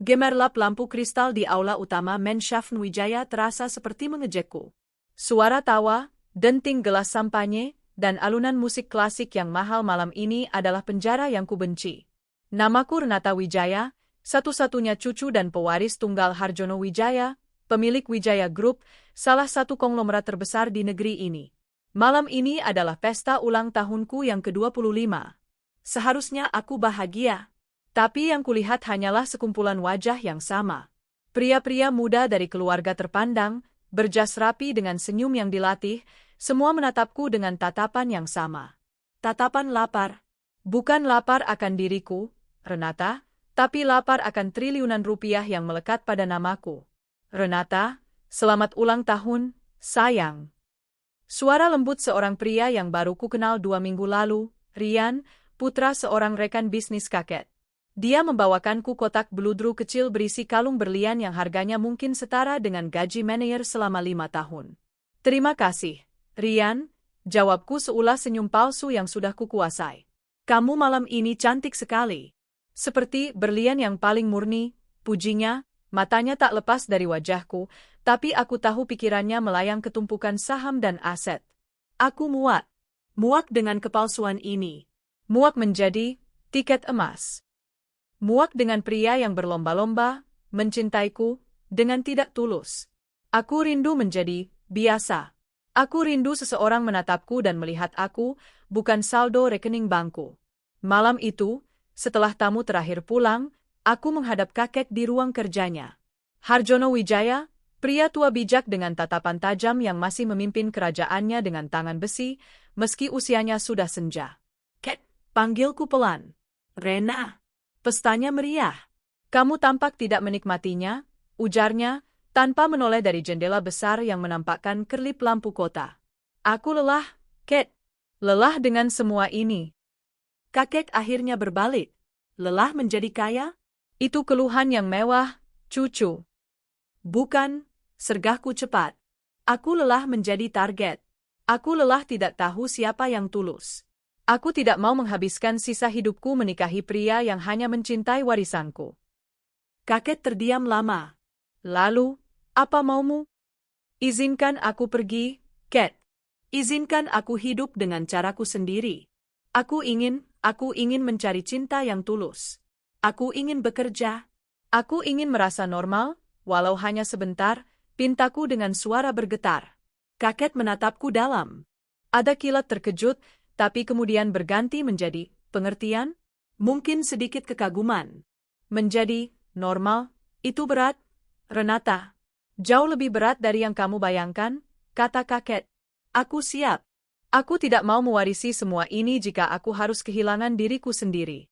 Gemerlap lampu kristal di aula utama Menshafen Wijaya terasa seperti mengejekku. Suara tawa, denting gelas sampanye, dan alunan musik klasik yang mahal malam ini adalah penjara yang kubenci. Namaku Renata Wijaya, satu-satunya cucu dan pewaris tunggal Harjono Wijaya, pemilik Wijaya Group, salah satu konglomerat terbesar di negeri ini. Malam ini adalah pesta ulang tahunku yang ke-25. Seharusnya aku bahagia. Tapi yang kulihat hanyalah sekumpulan wajah yang sama. Pria-pria muda dari keluarga terpandang, berjas rapi dengan senyum yang dilatih, semua menatapku dengan tatapan yang sama. Tatapan lapar. Bukan lapar akan diriku, Renata, tapi lapar akan triliunan rupiah yang melekat pada namaku. Renata, selamat ulang tahun, sayang. Suara lembut seorang pria yang baru ku kenal 2 minggu lalu, Rian, putra seorang rekan bisnis kakek. Dia membawakanku kotak beludru kecil berisi kalung berlian yang harganya mungkin setara dengan gaji manajer selama 5 tahun. Terima kasih, Rian, jawabku seulas senyum palsu yang sudah kukuasai. Kamu malam ini cantik sekali. Seperti berlian yang paling murni, pujinya, matanya tak lepas dari wajahku, tapi aku tahu pikirannya melayang ke tumpukan saham dan aset. Aku muak. Muak dengan kepalsuan ini. Muak menjadi tiket emas. Muak dengan pria yang berlomba-lomba, mencintaiku, dengan tidak tulus. Aku rindu menjadi biasa. Aku rindu seseorang menatapku dan melihat aku, bukan saldo rekening bankku. Malam itu, setelah tamu terakhir pulang, aku menghadap kakek di ruang kerjanya. Harjono Wijaya, pria tua bijak dengan tatapan tajam yang masih memimpin kerajaannya dengan tangan besi, meski usianya sudah senja. Kek, panggilku pelan. Rena. Pestanya meriah. Kamu tampak tidak menikmatinya, ujarnya, tanpa menoleh dari jendela besar yang menampakkan kerlip lampu kota. Aku lelah, Kate. Lelah dengan semua ini. Kakek akhirnya berbalik. Lelah menjadi kaya? Itu keluhan yang mewah, cucu. Bukan, sergahku cepat. Aku lelah menjadi target. Aku lelah tidak tahu siapa yang tulus. Aku tidak mau menghabiskan sisa hidupku menikahi pria yang hanya mencintai warisanku. Kakek terdiam lama. Lalu, apa maumu? Izinkan aku pergi, Kate. Izinkan aku hidup dengan caraku sendiri. Aku ingin mencari cinta yang tulus. Aku ingin bekerja. Aku ingin merasa normal, walau hanya sebentar, pintaku dengan suara bergetar. Kakek menatapku dalam. Ada kilat terkejut, tapi kemudian berganti menjadi pengertian, mungkin sedikit kekaguman. Menjadi normal, itu berat, Renata. Jauh lebih berat dari yang kamu bayangkan, kata kakek. Aku siap. Aku tidak mau mewarisi semua ini jika aku harus kehilangan diriku sendiri.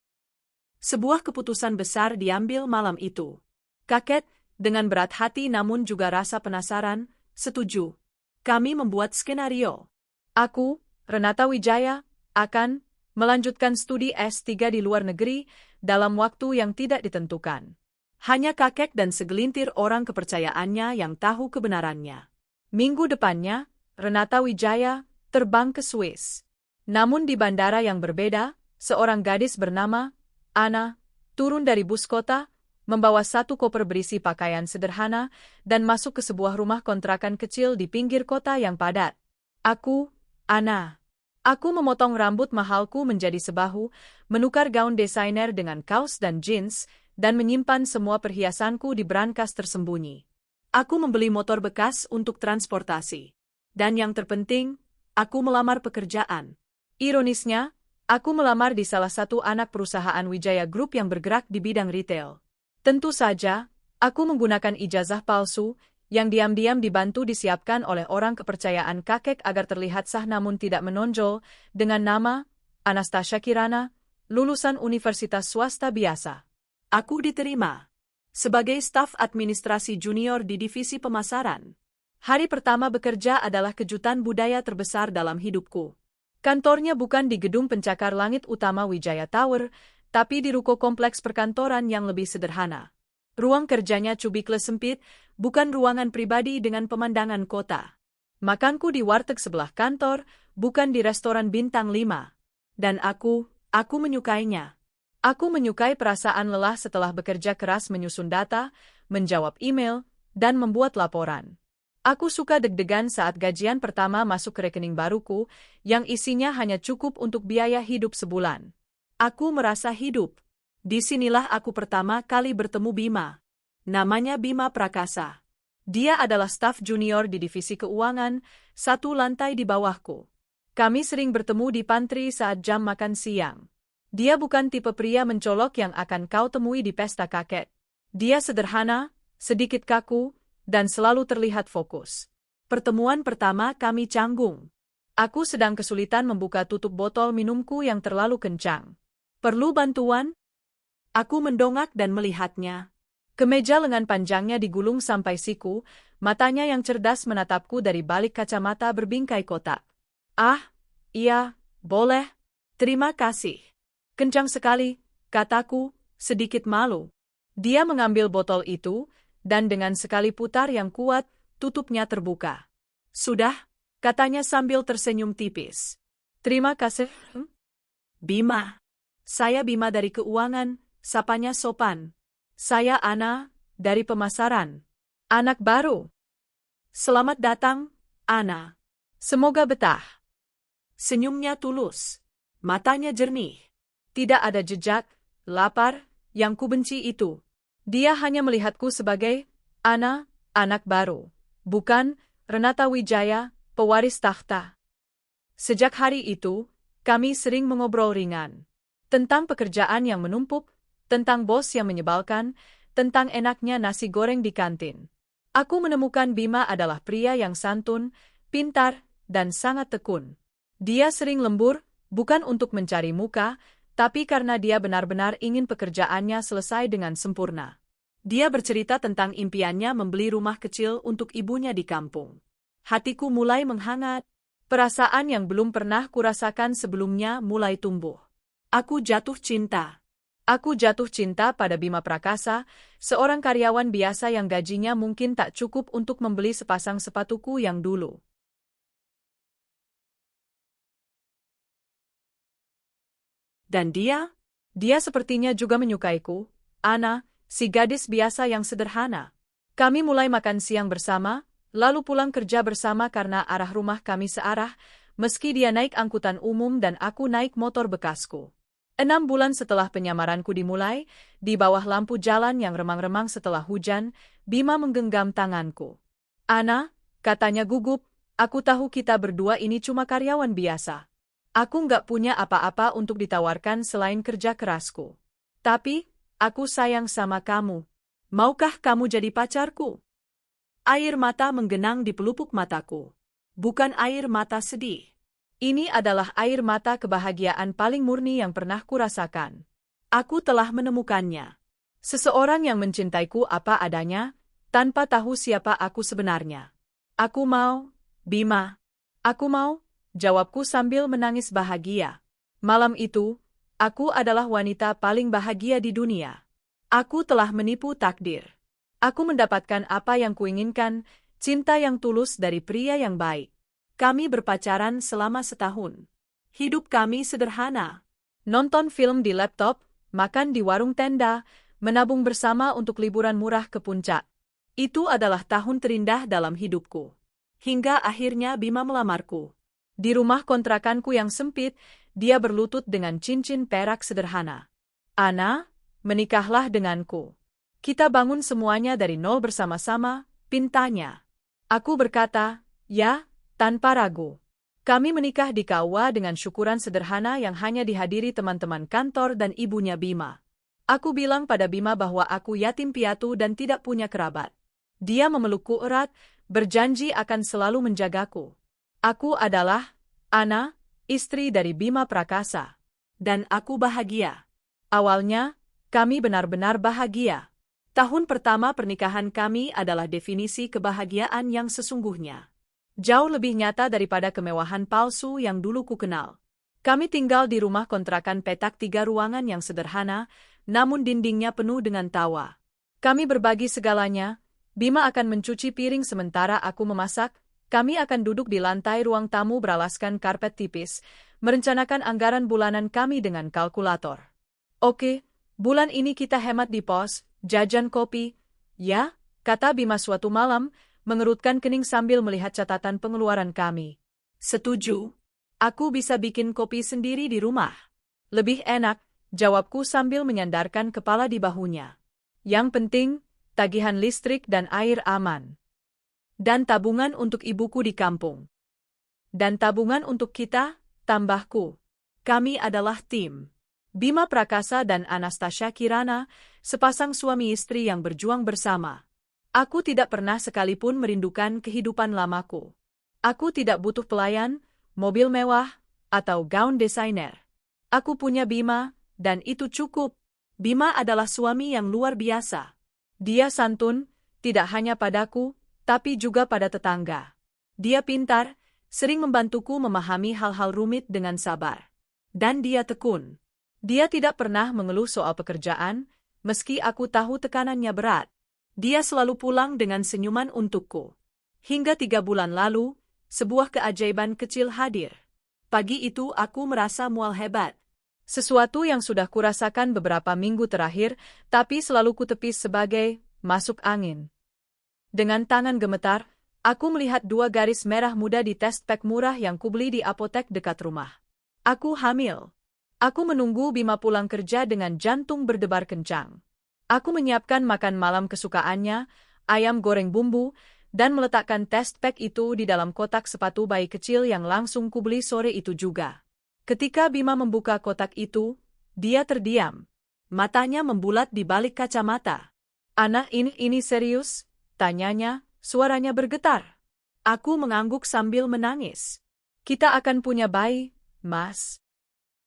Sebuah keputusan besar diambil malam itu. Kakek, dengan berat hati namun juga rasa penasaran, setuju. Kami membuat skenario. Aku, Renata Wijaya, akan melanjutkan studi S3 di luar negeri dalam waktu yang tidak ditentukan. Hanya kakek dan segelintir orang kepercayaannya yang tahu kebenarannya. Minggu depannya, Renata Wijaya terbang ke Swiss. Namun di bandara yang berbeda, seorang gadis bernama Anna turun dari bus kota, membawa 1 koper berisi pakaian sederhana, dan masuk ke sebuah rumah kontrakan kecil di pinggir kota yang padat. Anna. Aku memotong rambut mahalku menjadi sebahu, menukar gaun desainer dengan kaos dan jeans, dan menyimpan semua perhiasanku di brankas tersembunyi. Aku membeli motor bekas untuk transportasi. Dan yang terpenting, aku melamar pekerjaan. Ironisnya, aku melamar di salah satu anak perusahaan Wijaya Group yang bergerak di bidang retail. Tentu saja, aku menggunakan ijazah palsu, yang diam-diam dibantu disiapkan oleh orang kepercayaan kakek agar terlihat sah namun tidak menonjol, dengan nama Anastasia Kirana, lulusan universitas swasta biasa. Aku diterima sebagai staf administrasi junior di divisi pemasaran. Hari pertama bekerja adalah kejutan budaya terbesar dalam hidupku. Kantornya bukan di gedung pencakar langit utama Wijaya Tower, tapi di ruko kompleks perkantoran yang lebih sederhana. Ruang kerjanya cubikle sempit, bukan ruangan pribadi dengan pemandangan kota. Makanku di warteg sebelah kantor, bukan di restoran bintang 5. Dan aku menyukainya. Aku menyukai perasaan lelah setelah bekerja keras menyusun data, menjawab email, dan membuat laporan. Aku suka deg-degan saat gajian pertama masuk ke rekening baruku, yang isinya hanya cukup untuk biaya hidup sebulan. Aku merasa hidup. Disinilah aku pertama kali bertemu Bima. Namanya Bima Prakasa. Dia adalah staf junior di divisi keuangan, satu lantai di bawahku. Kami sering bertemu di pantry saat jam makan siang. Dia bukan tipe pria mencolok yang akan kau temui di pesta kakek. Dia sederhana, sedikit kaku, dan selalu terlihat fokus. Pertemuan pertama kami canggung. Aku sedang kesulitan membuka tutup botol minumku yang terlalu kencang. Perlu bantuan? Aku mendongak dan melihatnya. Kemeja lengan panjangnya digulung sampai siku, matanya yang cerdas menatapku dari balik kacamata berbingkai kotak. Ah, iya, boleh. Terima kasih. Kencang sekali, kataku, sedikit malu. Dia mengambil botol itu, dan dengan sekali putar yang kuat, tutupnya terbuka. Sudah, katanya sambil tersenyum tipis. Terima kasih, Bima. Saya Bima dari keuangan, sapanya sopan. Saya Ana, dari pemasaran. Anak baru. Selamat datang, Ana. Semoga betah. Senyumnya tulus. Matanya jernih. Tidak ada jejak, lapar, yang kubenci itu. Dia hanya melihatku sebagai Ana, anak baru. Bukan Renata Wijaya, pewaris tahta. Sejak hari itu, kami sering mengobrol ringan. Tentang pekerjaan yang menumpuk, tentang bos yang menyebalkan, tentang enaknya nasi goreng di kantin. Aku menemukan Bima adalah pria yang santun, pintar, dan sangat tekun. Dia sering lembur, bukan untuk mencari muka, tapi karena dia benar-benar ingin pekerjaannya selesai dengan sempurna. Dia bercerita tentang impiannya membeli rumah kecil untuk ibunya di kampung. Hatiku mulai menghangat. Perasaan yang belum pernah kurasakan sebelumnya mulai tumbuh. Aku jatuh cinta. Aku jatuh cinta pada Bima Prakasa, seorang karyawan biasa yang gajinya mungkin tak cukup untuk membeli sepasang sepatuku yang dulu. Dan dia sepertinya juga menyukaiku, Ana, si gadis biasa yang sederhana. Kami mulai makan siang bersama, lalu pulang kerja bersama karena arah rumah kami searah, meski dia naik angkutan umum dan aku naik motor bekasku. 6 bulan setelah penyamaranku dimulai, di bawah lampu jalan yang remang-remang setelah hujan, Bima menggenggam tanganku. Ana, katanya gugup, aku tahu kita berdua ini cuma karyawan biasa. Aku nggak punya apa-apa untuk ditawarkan selain kerja kerasku. Tapi, aku sayang sama kamu. Maukah kamu jadi pacarku? Air mata menggenang di pelupuk mataku. Bukan air mata sedih. Ini adalah air mata kebahagiaan paling murni yang pernah kurasakan. Aku telah menemukannya. Seseorang yang mencintaiku apa adanya, tanpa tahu siapa aku sebenarnya. Aku mau, Bima. Aku mau. Jawabku sambil menangis bahagia. Malam itu, aku adalah wanita paling bahagia di dunia. Aku telah menipu takdir. Aku mendapatkan apa yang kuinginkan, cinta yang tulus dari pria yang baik. Kami berpacaran selama setahun. Hidup kami sederhana. Nonton film di laptop, makan di warung tenda, menabung bersama untuk liburan murah ke puncak. Itu adalah tahun terindah dalam hidupku. Hingga akhirnya Bima melamarku. Di rumah kontrakanku yang sempit, dia berlutut dengan cincin perak sederhana. Ana, menikahlah denganku. Kita bangun semuanya dari nol bersama-sama, pintanya. Aku berkata, ya, tanpa ragu. Kami menikah di KUA dengan syukuran sederhana yang hanya dihadiri teman-teman kantor dan ibunya Bima. Aku bilang pada Bima bahwa aku yatim piatu dan tidak punya kerabat. Dia memelukku erat, berjanji akan selalu menjagaku. Aku adalah Ana, istri dari Bima Prakasa. Dan aku bahagia. Awalnya, kami benar-benar bahagia. Tahun pertama pernikahan kami adalah definisi kebahagiaan yang sesungguhnya. Jauh lebih nyata daripada kemewahan palsu yang dulu ku kenal. Kami tinggal di rumah kontrakan petak 3 ruangan yang sederhana, namun dindingnya penuh dengan tawa. Kami berbagi segalanya. Bima akan mencuci piring sementara aku memasak. Kami akan duduk di lantai ruang tamu beralaskan karpet tipis, merencanakan anggaran bulanan kami dengan kalkulator. Oke, bulan ini kita hemat di pos, jajan kopi. Ya, kata Bima suatu malam, mengerutkan kening sambil melihat catatan pengeluaran kami. Setuju. Aku bisa bikin kopi sendiri di rumah. Lebih enak, jawabku sambil menyandarkan kepala di bahunya. Yang penting, tagihan listrik dan air aman. Dan tabungan untuk ibuku di kampung. Dan tabungan untuk kita, tambahku. Kami adalah tim. Bima Prakasa dan Anastasia Kirana, sepasang suami istri yang berjuang bersama. Aku tidak pernah sekalipun merindukan kehidupan lamaku. Aku tidak butuh pelayan, mobil mewah, atau gaun desainer. Aku punya Bima, dan itu cukup. Bima adalah suami yang luar biasa. Dia santun, tidak hanya padaku, tapi juga pada tetangga. Dia pintar, sering membantuku memahami hal-hal rumit dengan sabar. Dan dia tekun. Dia tidak pernah mengeluh soal pekerjaan, meski aku tahu tekanannya berat. Dia selalu pulang dengan senyuman untukku. Hingga 3 bulan lalu, sebuah keajaiban kecil hadir. Pagi itu aku merasa mual hebat. Sesuatu yang sudah kurasakan beberapa minggu terakhir, tapi selalu kutepis sebagai masuk angin. Dengan tangan gemetar, aku melihat 2 garis merah muda di test pack murah yang kubeli di apotek dekat rumah. Aku hamil. Aku menunggu Bima pulang kerja dengan jantung berdebar kencang. Aku menyiapkan makan malam kesukaannya, ayam goreng bumbu, dan meletakkan test pack itu di dalam kotak sepatu bayi kecil yang langsung kubeli sore itu juga. Ketika Bima membuka kotak itu, dia terdiam. Matanya membulat di balik kacamata. "Anak ini serius?" tanyanya, suaranya bergetar. Aku mengangguk sambil menangis. "Kita akan punya bayi, Mas."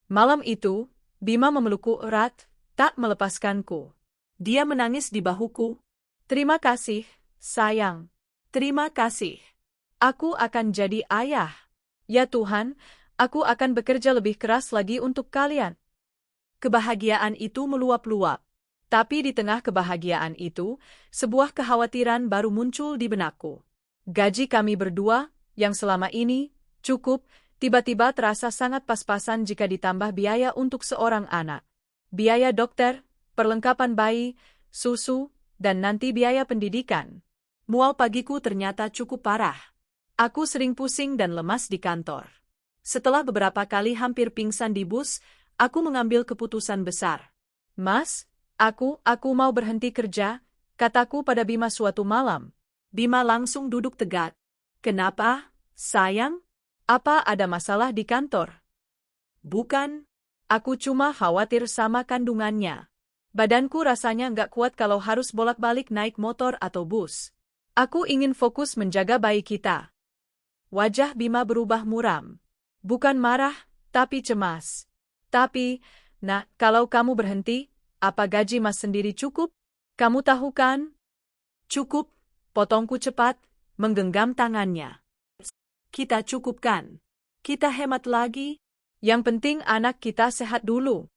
Malam itu, Bima memelukku erat, tak melepaskanku. Dia menangis di bahuku. "Terima kasih, sayang. Terima kasih. Aku akan jadi ayah. Ya Tuhan, aku akan bekerja lebih keras lagi untuk kalian." Kebahagiaan itu meluap-luap. Tapi di tengah kebahagiaan itu, sebuah kekhawatiran baru muncul di benakku. Gaji kami berdua, yang selama ini cukup, tiba-tiba terasa sangat pas-pasan jika ditambah biaya untuk seorang anak. Biaya dokter, perlengkapan bayi, susu, dan nanti biaya pendidikan. Mual pagiku ternyata cukup parah. Aku sering pusing dan lemas di kantor. Setelah beberapa kali hampir pingsan di bus, aku mengambil keputusan besar. "Mas, aku mau berhenti kerja," kataku pada Bima suatu malam. Bima langsung duduk tegak. "Kenapa, sayang? Apa ada masalah di kantor?" "Bukan. Aku cuma khawatir sama kandungannya. Badanku rasanya nggak kuat kalau harus bolak-balik naik motor atau bus. Aku ingin fokus menjaga bayi kita." Wajah Bima berubah muram. Bukan marah, tapi cemas. "Tapi, nak, kalau kamu berhenti, apa gaji Mas sendiri cukup? Kamu tahu kan?" "Cukup," potongku cepat, menggenggam tangannya. "Kita cukupkan. Kita hemat lagi. Yang penting anak kita sehat dulu."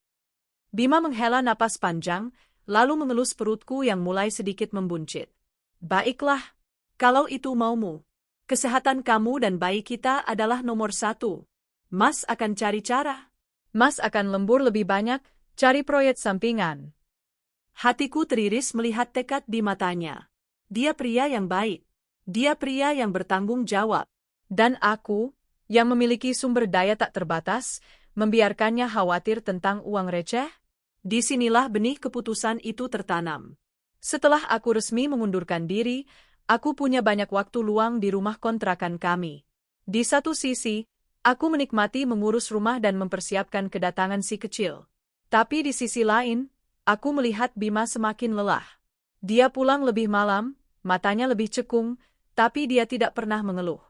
Bima menghela napas panjang, lalu mengelus perutku yang mulai sedikit membuncit. "Baiklah, kalau itu maumu. Kesehatan kamu dan bayi kita adalah nomor 1. Mas akan cari cara. Mas akan lembur lebih banyak, cari proyek sampingan." Hatiku teriris melihat tekad di matanya. Dia pria yang baik. Dia pria yang bertanggung jawab. Dan aku, yang memiliki sumber daya tak terbatas, membiarkannya khawatir tentang uang receh? Disinilah benih keputusan itu tertanam. Setelah aku resmi mengundurkan diri, aku punya banyak waktu luang di rumah kontrakan kami. Di satu sisi, aku menikmati mengurus rumah dan mempersiapkan kedatangan si kecil. Tapi di sisi lain, aku melihat Bima semakin lelah. Dia pulang lebih malam, matanya lebih cekung, tapi dia tidak pernah mengeluh.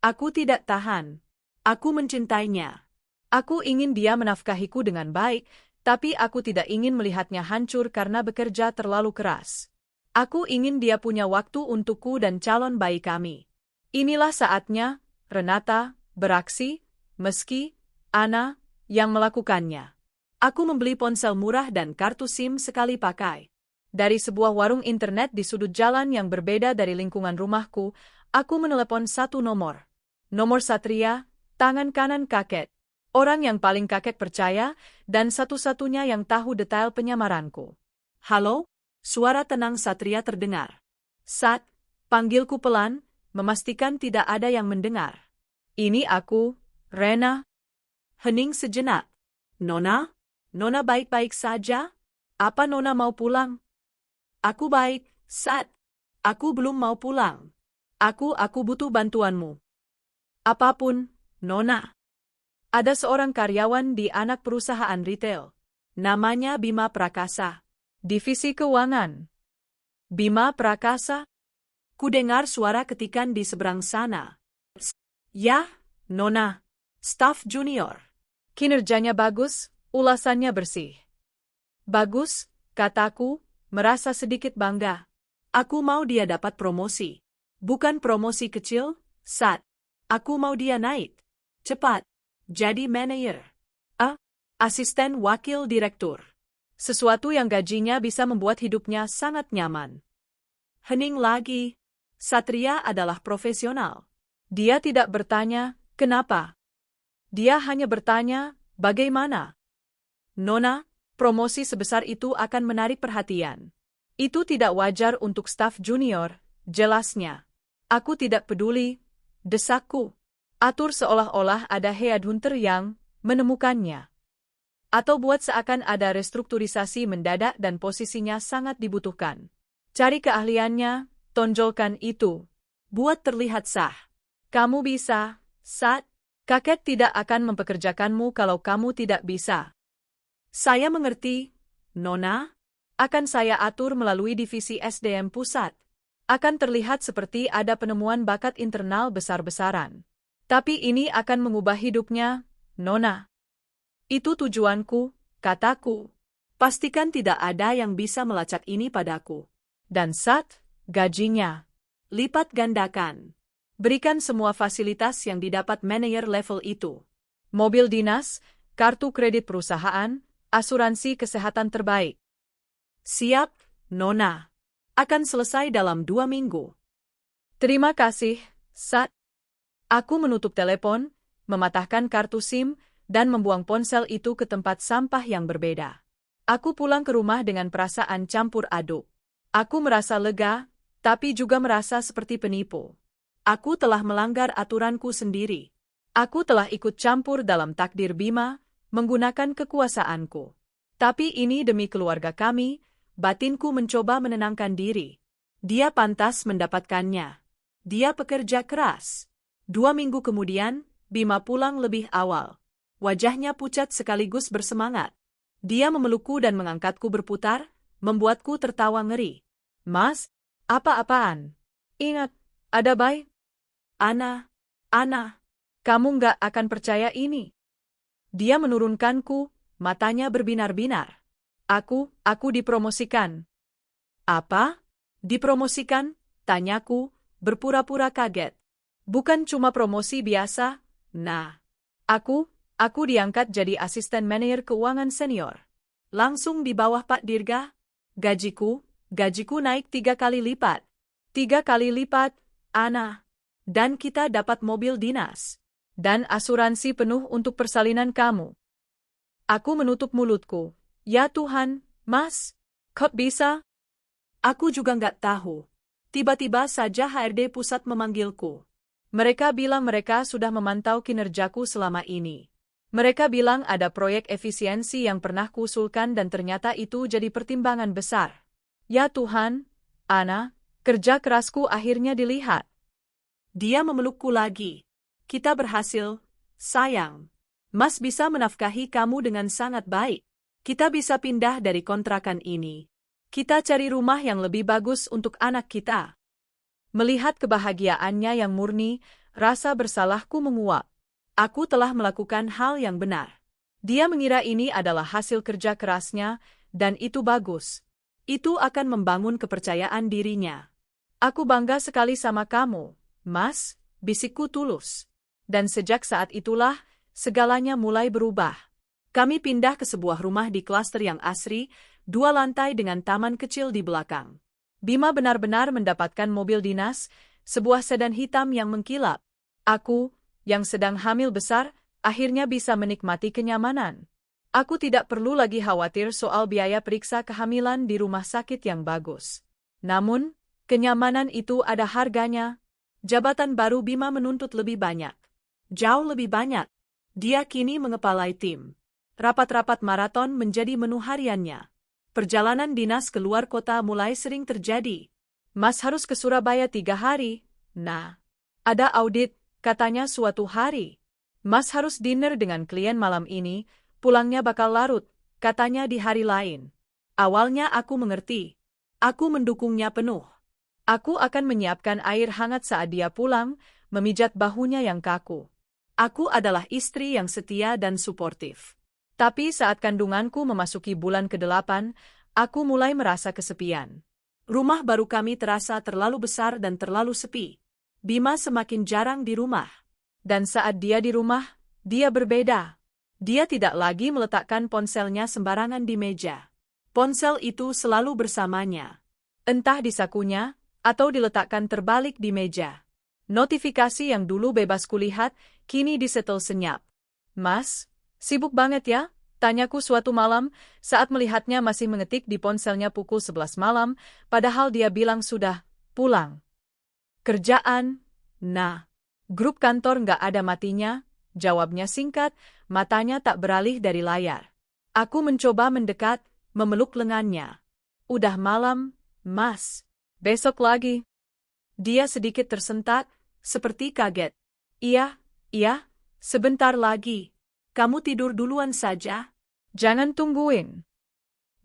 Aku tidak tahan. Aku mencintainya. Aku ingin dia menafkahiku dengan baik, tapi aku tidak ingin melihatnya hancur karena bekerja terlalu keras. Aku ingin dia punya waktu untukku dan calon bayi kami. Inilah saatnya, Renata, beraksi, meski Ana yang melakukannya. Aku membeli ponsel murah dan kartu SIM sekali pakai. Dari sebuah warung internet di sudut jalan yang berbeda dari lingkungan rumahku, aku menelepon satu nomor. Nomor Satria, tangan kanan kakek. Orang yang paling kakek percaya, dan satu-satunya yang tahu detail penyamaranku. Halo? Suara tenang Satria terdengar. Sat, panggilku pelan, memastikan tidak ada yang mendengar. Ini aku, Rena. Hening sejenak. Nona? Nona baik-baik saja? Apa Nona mau pulang? Aku baik, Sat. Aku belum mau pulang. Aku butuh bantuanmu. Apapun, Nona. Ada seorang karyawan di anak perusahaan retail. Namanya Bima Prakasa. Divisi Keuangan. Bima Prakasa? Kudengar suara ketikan di seberang sana. Ya, Nona. Staf junior. Kinerjanya bagus, ulasannya bersih. Bagus, kataku, merasa sedikit bangga. Aku mau dia dapat promosi. Bukan promosi kecil, Sat. Aku mau dia naik. Cepat. Jadi manajer. Asisten wakil direktur. Sesuatu yang gajinya bisa membuat hidupnya sangat nyaman. Hening lagi. Satria adalah profesional. Dia tidak bertanya, kenapa? Dia hanya bertanya, bagaimana? Nona, promosi sebesar itu akan menarik perhatian. Itu tidak wajar untuk staf junior, jelasnya. Aku tidak peduli, desakku. Atur seolah-olah ada headhunter yang menemukannya. Atau buat seakan ada restrukturisasi mendadak dan posisinya sangat dibutuhkan. Cari keahliannya, tonjolkan itu. Buat terlihat sah. Kamu bisa, Sat. Kakek tidak akan mempekerjakanmu kalau kamu tidak bisa. Saya mengerti, Nona. Akan saya atur melalui divisi SDM pusat. Akan terlihat seperti ada penemuan bakat internal besar-besaran. Tapi ini akan mengubah hidupnya, Nona. Itu tujuanku, kataku. Pastikan tidak ada yang bisa melacak ini padaku. Dan Sat, gajinya. Lipat gandakan. Berikan semua fasilitas yang didapat manajer level itu. Mobil dinas, kartu kredit perusahaan, asuransi kesehatan terbaik. Siap, Nona. Akan selesai dalam 2 minggu. Terima kasih, Sat. Aku menutup telepon, mematahkan kartu SIM, dan membuang ponsel itu ke tempat sampah yang berbeda. Aku pulang ke rumah dengan perasaan campur aduk. Aku merasa lega, tapi juga merasa seperti penipu. Aku telah melanggar aturanku sendiri. Aku telah ikut campur dalam takdir Bima, menggunakan kekuasaanku. Tapi ini demi keluarga kami, batinku mencoba menenangkan diri. Dia pantas mendapatkannya. Dia pekerja keras. 2 minggu kemudian, Bima pulang lebih awal. Wajahnya pucat sekaligus bersemangat. Dia memelukku dan mengangkatku berputar, membuatku tertawa ngeri. Mas, apa-apaan? Ingat, ada baik? Ana, kamu nggak akan percaya ini. Dia menurunkanku, matanya berbinar-binar. Aku dipromosikan. Apa? Dipromosikan? Tanyaku, berpura-pura kaget. Bukan cuma promosi biasa, nah. Aku diangkat jadi asisten manajer keuangan senior. Langsung di bawah Pak Dirga. Gajiku naik 3 kali lipat. 3 kali lipat, Ana. Dan kita dapat mobil dinas. Dan asuransi penuh untuk persalinan kamu. Aku menutup mulutku. Ya Tuhan, Mas, kok bisa? Aku juga nggak tahu. Tiba-tiba saja HRD pusat memanggilku. Mereka bilang mereka sudah memantau kinerjaku selama ini. Mereka bilang ada proyek efisiensi yang pernah kuusulkan dan ternyata itu jadi pertimbangan besar. Ya Tuhan, Ana, kerja kerasku akhirnya dilihat. Dia memelukku lagi. Kita berhasil, sayang. Mas bisa menafkahi kamu dengan sangat baik. Kita bisa pindah dari kontrakan ini. Kita cari rumah yang lebih bagus untuk anak kita. Melihat kebahagiaannya yang murni, rasa bersalahku menguap. Aku telah melakukan hal yang benar. Dia mengira ini adalah hasil kerja kerasnya, dan itu bagus. Itu akan membangun kepercayaan dirinya. Aku bangga sekali sama kamu, Mas, bisikku tulus. Dan sejak saat itulah, segalanya mulai berubah. Kami pindah ke sebuah rumah di klaster yang asri, 2 lantai dengan taman kecil di belakang. Bima benar-benar mendapatkan mobil dinas, sebuah sedan hitam yang mengkilap. Aku, yang sedang hamil besar, akhirnya bisa menikmati kenyamanan. Aku tidak perlu lagi khawatir soal biaya periksa kehamilan di rumah sakit yang bagus. Namun, kenyamanan itu ada harganya. Jabatan baru Bima menuntut lebih banyak. Jauh lebih banyak. Dia kini mengepalai tim. Rapat-rapat maraton menjadi menu hariannya. Perjalanan dinas keluar kota mulai sering terjadi. Mas harus ke Surabaya 3 hari. Nah, ada audit, katanya suatu hari. Mas harus dinner dengan klien malam ini, pulangnya bakal larut, katanya di hari lain. Awalnya aku mengerti. Aku mendukungnya penuh. Aku akan menyiapkan air hangat saat dia pulang, memijat bahunya yang kaku. Aku adalah istri yang setia dan suportif. Tapi saat kandunganku memasuki bulan ke-8, aku mulai merasa kesepian. Rumah baru kami terasa terlalu besar dan terlalu sepi. Bima semakin jarang di rumah. Dan saat dia di rumah, dia berbeda. Dia tidak lagi meletakkan ponselnya sembarangan di meja. Ponsel itu selalu bersamanya. Entah di sakunya, atau diletakkan terbalik di meja. Notifikasi yang dulu bebas kulihat, kini disetel senyap. Mas, sibuk banget ya? Tanyaku suatu malam, saat melihatnya masih mengetik di ponselnya pukul 11 malam, padahal dia bilang sudah pulang. Kerjaan? Nah. Grup kantor nggak ada matinya, jawabnya singkat, matanya tak beralih dari layar. Aku mencoba mendekat, memeluk lengannya. Udah malam, Mas. Besok lagi. Dia sedikit tersentak, seperti kaget. Iya, sebentar lagi. Kamu tidur duluan saja. Jangan tungguin.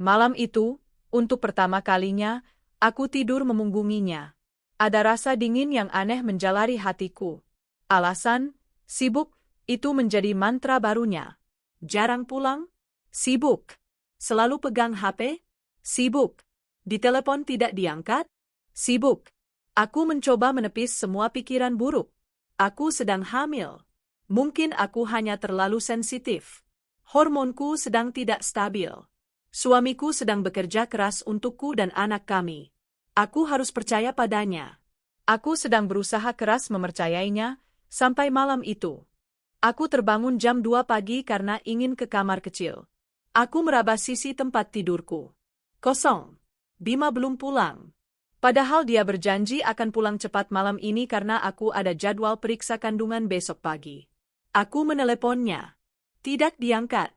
Malam itu, untuk pertama kalinya, aku tidur memunggunginya. Ada rasa dingin yang aneh menjalari hatiku. Alasan, sibuk, itu menjadi mantra barunya. Jarang pulang? Sibuk. Selalu pegang HP? Sibuk. Di telepon tidak diangkat? Sibuk. Aku mencoba menepis semua pikiran buruk. Aku sedang hamil. Mungkin aku hanya terlalu sensitif. Hormonku sedang tidak stabil. Suamiku sedang bekerja keras untukku dan anak kami. Aku harus percaya padanya. Aku sedang berusaha keras mempercayainya, sampai malam itu. Aku terbangun jam 2 pagi karena ingin ke kamar kecil. Aku meraba sisi tempat tidurku. Kosong. Bima belum pulang. Padahal dia berjanji akan pulang cepat malam ini karena aku ada jadwal periksa kandungan besok pagi. Aku meneleponnya. Tidak diangkat.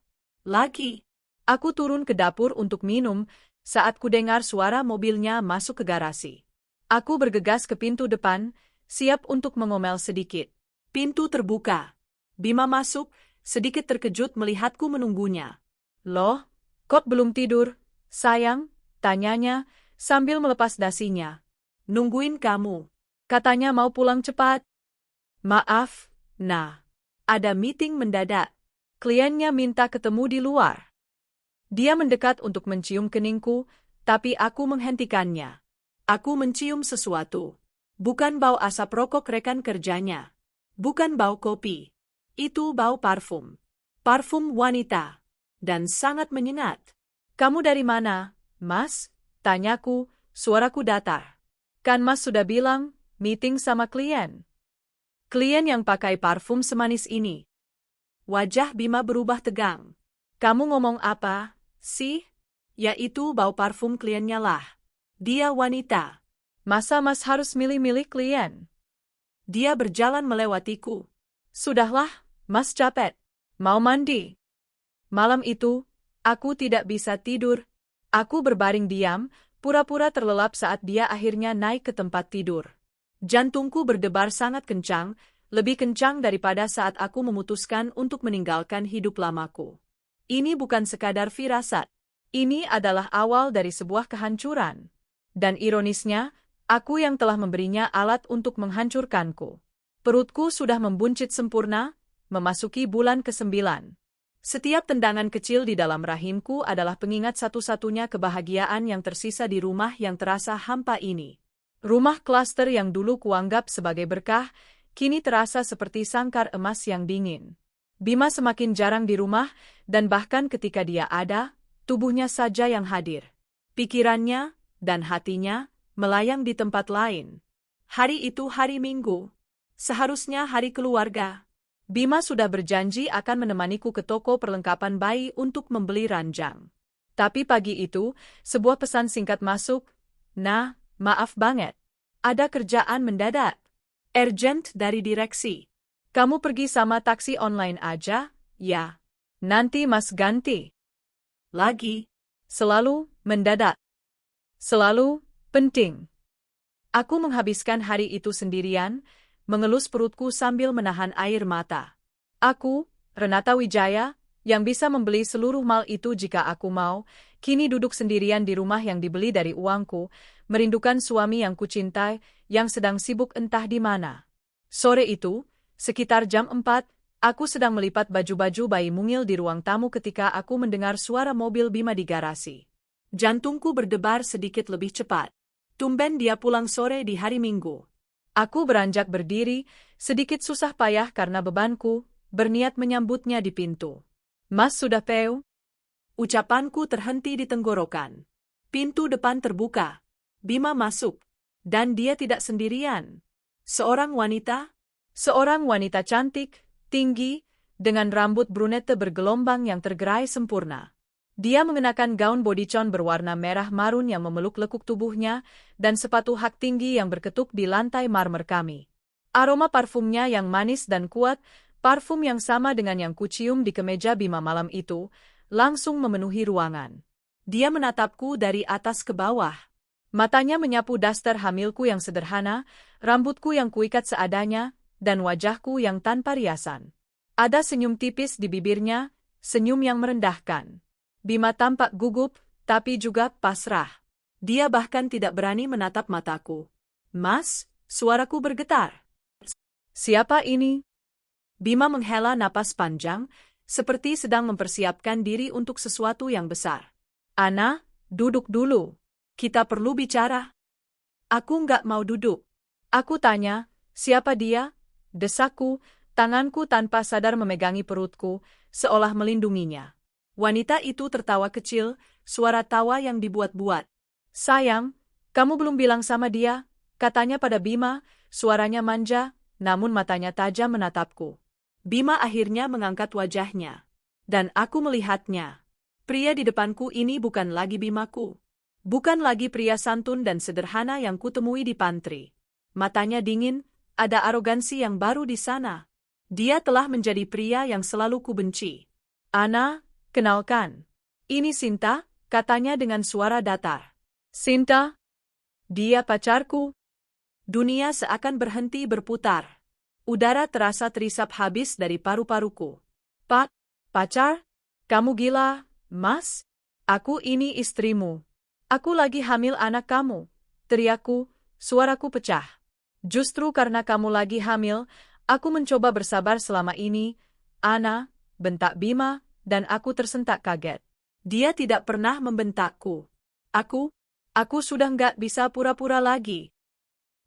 Lagi. Aku turun ke dapur untuk minum saat kudengar suara mobilnya masuk ke garasi. Aku bergegas ke pintu depan, siap untuk mengomel sedikit. Pintu terbuka. Bima masuk, sedikit terkejut melihatku menunggunya. Loh, kok belum tidur, sayang? Tanyanya, sambil melepas dasinya. Nungguin kamu. Katanya mau pulang cepat. Maaf, nah. Ada meeting mendadak. Kliennya minta ketemu di luar. Dia mendekat untuk mencium keningku, tapi aku menghentikannya. Aku mencium sesuatu. Bukan bau asap rokok rekan kerjanya. Bukan bau kopi. Itu bau parfum. Parfum wanita. Dan sangat menyengat. Kamu dari mana, Mas? Tanyaku, suaraku datar. Kan Mas sudah bilang, meeting sama klien. Klien yang pakai parfum semanis ini. Wajah Bima berubah tegang. Kamu ngomong apa, sih? Yaitu bau parfum kliennya lah. Dia wanita. Masa Mas harus milih-milih klien? Dia berjalan melewatiku. Sudahlah, Mas capek. Mau mandi. Malam itu, aku tidak bisa tidur. Aku berbaring diam, pura-pura terlelap saat dia akhirnya naik ke tempat tidur. Jantungku berdebar sangat kencang, lebih kencang daripada saat aku memutuskan untuk meninggalkan hidup lamaku. Ini bukan sekadar firasat. Ini adalah awal dari sebuah kehancuran. Dan ironisnya, aku yang telah memberinya alat untuk menghancurkanku. Perutku sudah membuncit sempurna, memasuki bulan ke-9. Setiap tendangan kecil di dalam rahimku adalah pengingat satu-satunya kebahagiaan yang tersisa di rumah yang terasa hampa ini. Rumah klaster yang dulu kuanggap sebagai berkah, kini terasa seperti sangkar emas yang dingin. Bima semakin jarang di rumah, dan bahkan ketika dia ada, tubuhnya saja yang hadir. Pikirannya dan hatinya melayang di tempat lain. Hari itu hari Minggu. Seharusnya hari keluarga. Bima sudah berjanji akan menemaniku ke toko perlengkapan bayi untuk membeli ranjang. Tapi pagi itu, sebuah pesan singkat masuk. Nah, maaf banget. Ada kerjaan mendadak. Urgent dari direksi. Kamu pergi sama taksi online aja, ya. Nanti Mas ganti. Lagi. Selalu mendadak. Selalu penting. Aku menghabiskan hari itu sendirian, mengelus perutku sambil menahan air mata. Aku, Renata Wijaya, yang bisa membeli seluruh mal itu jika aku mau, kini duduk sendirian di rumah yang dibeli dari uangku, merindukan suami yang kucintai, yang sedang sibuk entah di mana. Sore itu, sekitar jam 4, aku sedang melipat baju-baju bayi mungil di ruang tamu ketika aku mendengar suara mobil Bima di garasi. Jantungku berdebar sedikit lebih cepat. Tumben dia pulang sore di hari Minggu. Aku beranjak berdiri, sedikit susah payah karena bebanku, berniat menyambutnya di pintu. Mas sudah peu? Ucapanku terhenti di tenggorokan. Pintu depan terbuka. Bima masuk. Dan dia tidak sendirian. Seorang wanita cantik, tinggi, dengan rambut brunette bergelombang yang tergerai sempurna. Dia mengenakan gaun bodycon berwarna merah marun yang memeluk lekuk tubuhnya, dan sepatu hak tinggi yang berketuk di lantai marmer kami. Aroma parfumnya yang manis dan kuat, parfum yang sama dengan yang kucium di kemeja Bima malam itu, langsung memenuhi ruangan. Dia menatapku dari atas ke bawah. Matanya menyapu daster hamilku yang sederhana, rambutku yang kuikat seadanya, dan wajahku yang tanpa riasan. Ada senyum tipis di bibirnya, senyum yang merendahkan. Bima tampak gugup, tapi juga pasrah. Dia bahkan tidak berani menatap mataku. Mas, suaraku bergetar. Siapa ini? Bima menghela napas panjang, seperti sedang mempersiapkan diri untuk sesuatu yang besar. Ana, duduk dulu. Kita perlu bicara. Aku nggak mau duduk. Aku tanya, siapa dia? Desakku, tanganku tanpa sadar memegangi perutku, seolah melindunginya. Wanita itu tertawa kecil, suara tawa yang dibuat-buat. Sayang, kamu belum bilang sama dia, katanya pada Bima, suaranya manja, namun matanya tajam menatapku. Bima akhirnya mengangkat wajahnya. Dan aku melihatnya. Pria di depanku ini bukan lagi Bimaku. Bukan lagi pria santun dan sederhana yang kutemui di pantry. Matanya dingin, ada arogansi yang baru di sana. Dia telah menjadi pria yang selalu kubenci. Ana, kenalkan. Ini Sinta, katanya dengan suara datar. Sinta? Dia pacarku. Dunia seakan berhenti berputar. Udara terasa terisap habis dari paru-paruku. Pacar? Kamu gila, Mas? Aku ini istrimu. Aku lagi hamil anak kamu. Teriakku, suaraku pecah. Justru karena kamu lagi hamil, aku mencoba bersabar selama ini. Ana, bentak Bima, dan aku tersentak kaget. Dia tidak pernah membentakku. Aku sudah nggak bisa pura-pura lagi.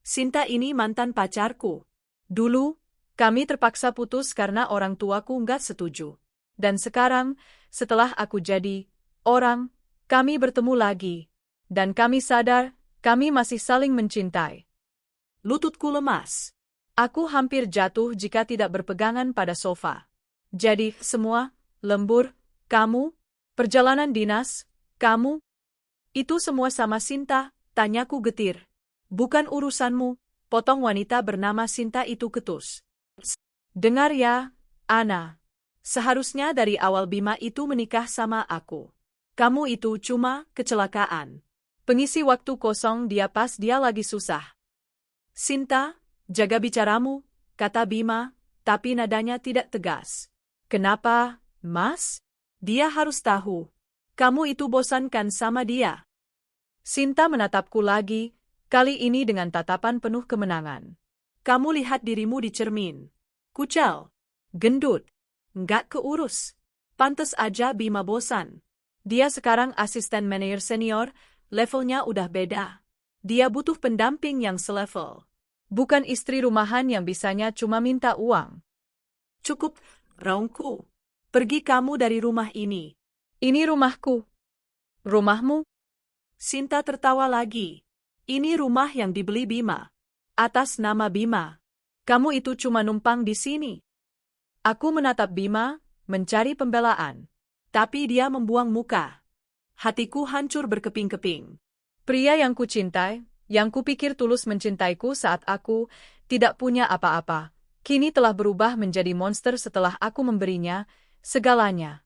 Sinta ini mantan pacarku. Dulu, kami terpaksa putus karena orang tuaku nggak setuju. Dan sekarang, setelah aku jadi orang, kami bertemu lagi. Dan kami sadar, kami masih saling mencintai. Lututku lemas. Aku hampir jatuh jika tidak berpegangan pada sofa. Jadi, semua, lembur, kamu, perjalanan dinas, kamu, itu semua sama Sinta, tanyaku getir. Bukan urusanmu, potong wanita bernama Sinta itu ketus. Dengar ya, Ana. Seharusnya dari awal Bima itu menikah sama aku. Kamu itu cuma kecelakaan. Pengisi waktu kosong dia pas dia lagi susah. Sinta, jaga bicaramu, kata Bima, tapi nadanya tidak tegas. Kenapa, Mas? Dia harus tahu. Kamu itu bosankan sama dia. Sinta menatapku lagi, kali ini dengan tatapan penuh kemenangan. Kamu lihat dirimu di cermin. Kucel, gendut, nggak keurus. Pantes aja Bima bosan. Dia sekarang asisten manajer senior, levelnya udah beda. Dia butuh pendamping yang selevel. Bukan istri rumahan yang bisanya cuma minta uang. Cukup, Raungku. Pergi kamu dari rumah ini. Ini rumahku. Rumahmu? Sinta tertawa lagi. Ini rumah yang dibeli Bima. Atas nama Bima. Kamu itu cuma numpang di sini. Aku menatap Bima, mencari pembelaan. Tapi dia membuang muka. Hatiku hancur berkeping-keping. Pria yang kucintai, yang kupikir tulus mencintaiku saat aku tidak punya apa-apa, kini telah berubah menjadi monster setelah aku memberinya segalanya.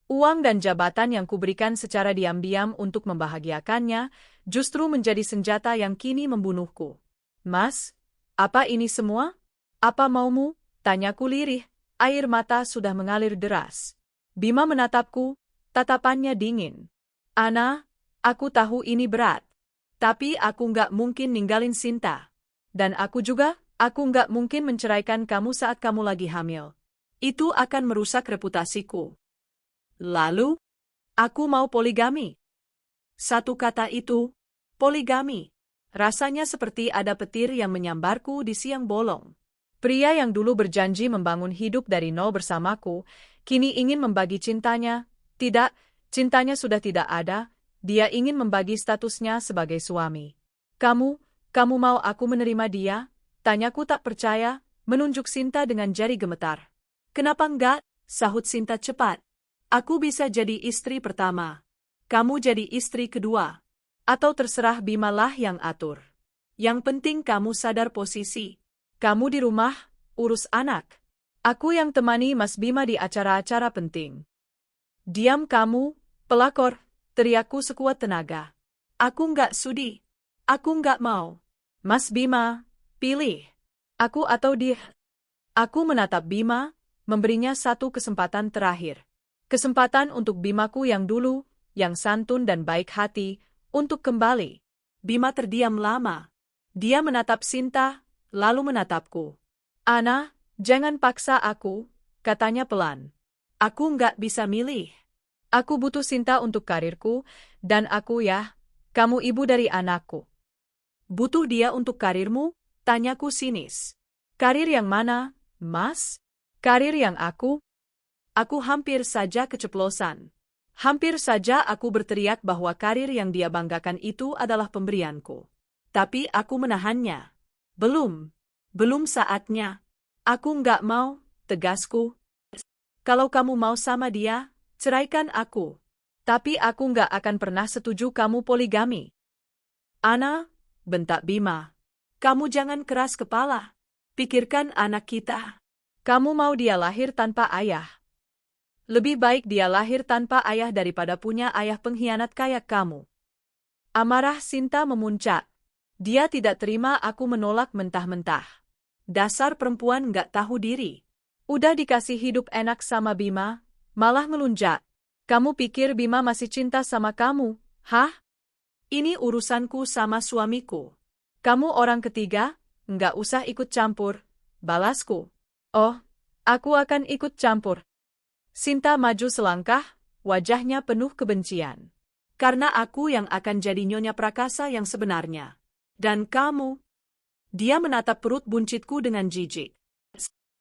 Uang dan jabatan yang kuberikan secara diam-diam untuk membahagiakannya justru menjadi senjata yang kini membunuhku. Mas, apa ini semua? Apa maumu? Tanyaku lirih, air mata sudah mengalir deras. Bima menatapku, tatapannya dingin. Ana, aku tahu ini berat. Tapi aku nggak mungkin ninggalin Sinta. Dan aku nggak mungkin menceraikan kamu saat kamu lagi hamil. Itu akan merusak reputasiku. Lalu, aku mau poligami. Satu kata itu, poligami. Rasanya seperti ada petir yang menyambarku di siang bolong. Pria yang dulu berjanji membangun hidup dari nol bersamaku, kini ingin membagi cintanya. Tidak, cintanya sudah tidak ada. Dia ingin membagi statusnya sebagai suami. Kamu mau aku menerima dia? Tanyaku tak percaya, menunjuk Sinta dengan jari gemetar. Kenapa enggak? Sahut Sinta cepat. Aku bisa jadi istri pertama. Kamu jadi istri kedua. Atau terserah Bima lah yang atur. Yang penting kamu sadar posisi. Kamu di rumah, urus anak. Aku yang temani Mas Bima di acara-acara penting. Diam kamu, pelakor. Teriakku sekuat tenaga. Aku nggak sudi. Aku nggak mau. Mas Bima, pilih. Aku atau dia. Aku menatap Bima, memberinya satu kesempatan terakhir. Kesempatan untuk Bimaku yang dulu, yang santun dan baik hati, untuk kembali. Bima terdiam lama. Dia menatap Sinta, lalu menatapku. Ana, jangan paksa aku, katanya pelan. Aku nggak bisa milih. Aku butuh Sinta untuk karirku, dan kamu ibu dari anakku. Butuh dia untuk karirmu? Tanyaku sinis. Karir yang mana, Mas? Karir yang aku? Aku hampir saja keceplosan. Hampir saja aku berteriak bahwa karir yang dia banggakan itu adalah pemberianku. Tapi aku menahannya. Belum saatnya. Aku nggak mau, tegasku. Kalau kamu mau sama dia, ceraikan aku. Tapi aku nggak akan pernah setuju kamu poligami. Ana, bentak Bima. Kamu jangan keras kepala. Pikirkan anak kita. Kamu mau dia lahir tanpa ayah. Lebih baik dia lahir tanpa ayah daripada punya ayah pengkhianat kayak kamu. Amarah Sinta memuncak. Dia tidak terima aku menolak mentah-mentah. Dasar perempuan nggak tahu diri. Udah dikasih hidup enak sama Bima, malah ngelunjak. Kamu pikir Bima masih cinta sama kamu, hah? Ini urusanku sama suamiku. Kamu orang ketiga, nggak usah ikut campur, balasku. Oh, aku akan ikut campur. Sinta maju selangkah, wajahnya penuh kebencian. Karena aku yang akan jadi Nyonya Prakasa yang sebenarnya. Dan kamu. Dia menatap perut buncitku dengan jijik.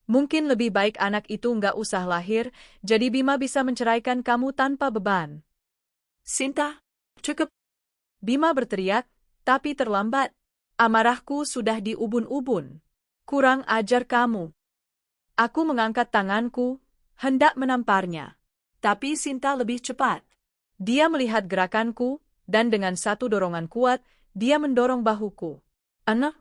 Mungkin lebih baik anak itu nggak usah lahir, jadi Bima bisa menceraikan kamu tanpa beban. Sinta, cukup. Bima berteriak, tapi terlambat. Amarahku sudah di ubun-ubun. Kurang ajar kamu. Aku mengangkat tanganku, hendak menamparnya. Tapi Sinta lebih cepat. Dia melihat gerakanku, dan dengan satu dorongan kuat, dia mendorong bahuku. Anak,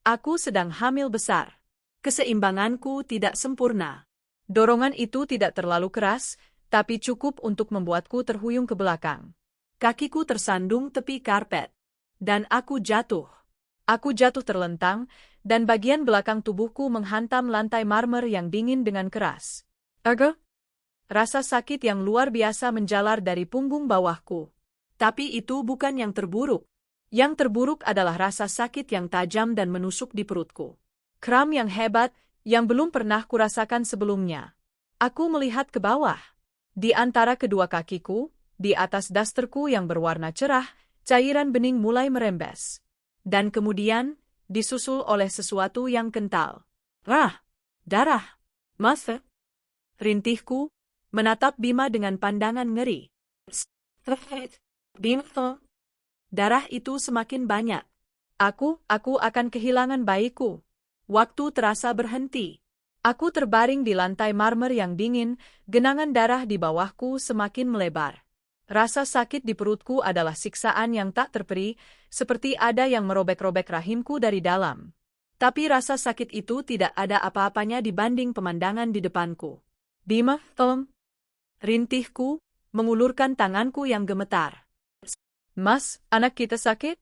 aku sedang hamil besar. Keseimbanganku tidak sempurna. Dorongan itu tidak terlalu keras, tapi cukup untuk membuatku terhuyung ke belakang. Kakiku tersandung tepi karpet. Dan aku jatuh. Aku jatuh terlentang, dan bagian belakang tubuhku menghantam lantai marmer yang dingin dengan keras. Rasa sakit yang luar biasa menjalar dari punggung bawahku. Tapi itu bukan yang terburuk. Yang terburuk adalah rasa sakit yang tajam dan menusuk di perutku. Kram yang hebat, yang belum pernah kurasakan sebelumnya. Aku melihat ke bawah. Di antara kedua kakiku, di atas dasterku yang berwarna cerah, cairan bening mulai merembes. Dan kemudian, disusul oleh sesuatu yang kental. Darah. Masa? Rintihku, menatap Bima dengan pandangan ngeri. Bima. Darah itu semakin banyak. Aku akan kehilangan bayiku. Waktu terasa berhenti. Aku terbaring di lantai marmer yang dingin, genangan darah di bawahku semakin melebar. Rasa sakit di perutku adalah siksaan yang tak terperi, seperti ada yang merobek-robek rahimku dari dalam. Tapi rasa sakit itu tidak ada apa-apanya dibanding pemandangan di depanku. Bima, tolong. Rintihku, mengulurkan tanganku yang gemetar. Mas, anak kita sakit?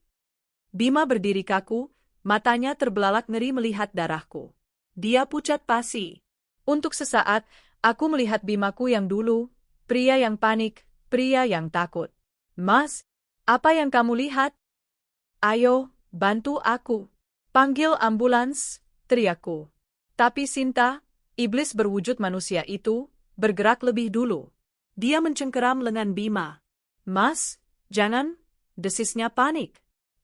Bima berdiri kaku, matanya terbelalak ngeri melihat darahku. Dia pucat pasi. Untuk sesaat, aku melihat Bimaku yang dulu, pria yang panik, pria yang takut. Mas, apa yang kamu lihat? Ayo, bantu aku. Panggil ambulans, teriakku. Tapi Sinta, iblis berwujud manusia itu, bergerak lebih dulu. Dia mencengkeram lengan Bima. Mas, jangan, desisnya panik.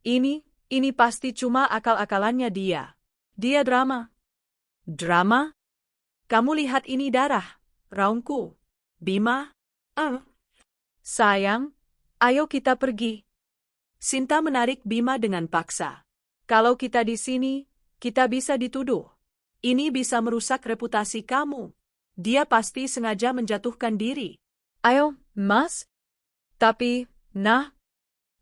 Ini pasti cuma akal-akalannya dia. Dia drama. Drama? Kamu lihat ini darah, raungku. Bima? Sayang, ayo kita pergi. Sinta menarik Bima dengan paksa. Kalau kita di sini, kita bisa dituduh. Ini bisa merusak reputasi kamu. Dia pasti sengaja menjatuhkan diri. Ayo, Mas. Tapi,